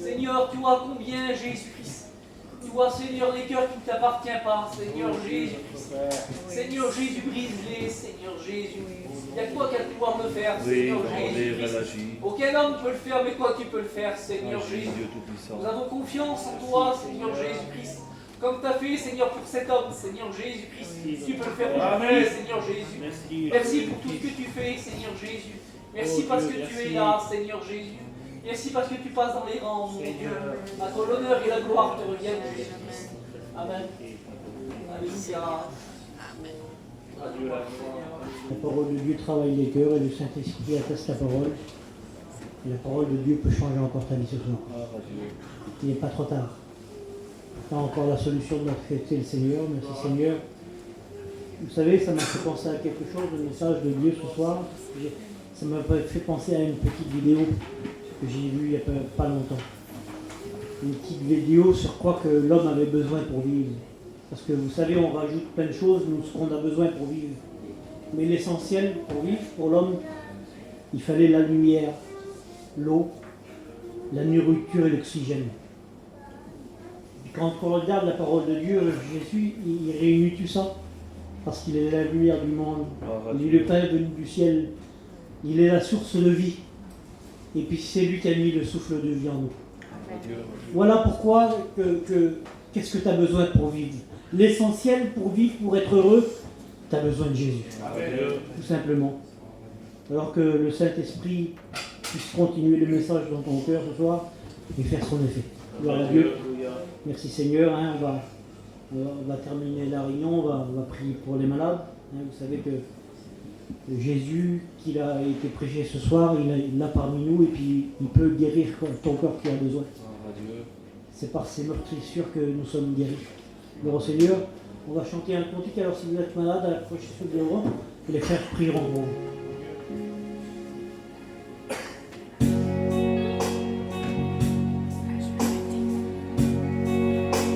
Seigneur, tu vois combien, Jésus-Christ. Tu vois, Seigneur, les cœurs qui ne t'appartiennent pas, Seigneur Jésus-Christ. Seigneur Jésus, brise-les, Seigneur Jésus. Il n'y a que toi qui as le pouvoir de le faire, Seigneur Jésus-Christ. Aucun homme ne peut le faire, mais toi tu peux le faire, Seigneur Jésus. Nous avons confiance en toi, Seigneur Jésus-Christ. Comme tu as fait, Seigneur, pour cet homme, Seigneur Jésus-Christ, tu peux le faire pour lui, Seigneur Jésus. Merci pour tout ce que tu fais, Seigneur Jésus. Merci parce que tu es là, Seigneur Jésus. Merci parce que tu passes dans les rangs, mon Dieu. À toi l'honneur et la gloire te reviennent, Jésus-Christ. Amen. Alléluia. La parole de Dieu travaille les cœurs et le Saint-Esprit atteste la parole. Et la parole de Dieu peut changer encore ta vie ce soir. Il n'est pas trop tard. Tu as encore la solution de notre fête, c'est le Seigneur. Merci Seigneur. Vous savez, ça m'a fait penser à quelque chose, le message de Dieu ce soir. Ça m'a fait penser à une petite vidéo que j'ai vue il n'y a pas longtemps. une petite vidéo sur quoi que l'homme avait besoin pour vivre. Parce que vous savez, on rajoute plein de choses, nous, ce qu'on a besoin pour vivre. Mais l'essentiel pour vivre, pour l'homme, il fallait la lumière, l'eau, la nourriture et l'oxygène. Quand on regarde la parole de Dieu, Jésus, il réunit tout ça. Parce qu'il est la lumière du monde. Il est le pain venu du ciel. Il est la source de vie. Et puis c'est lui qui a mis le souffle de vie en nous. Voilà pourquoi qu'est-ce que tu as besoin pour vivre. L'essentiel pour vivre, pour être heureux, tu as besoin de Jésus. Tout simplement. Alors que le Saint-Esprit puisse continuer le message dans ton cœur ce soir et faire son effet. Gloire à Dieu. Merci Seigneur. On va terminer la réunion, on va prier pour les malades. Vous savez que Jésus, qu'il a été prêché ce soir, il l'a parmi nous et puis il peut guérir ton corps qui a besoin. C'est par ses meurtrissures que nous sommes guéris. Alors Seigneur, on va chanter un cantique. Alors si vous êtes malade, approchez-vous de devant et les frères prieront pour vous.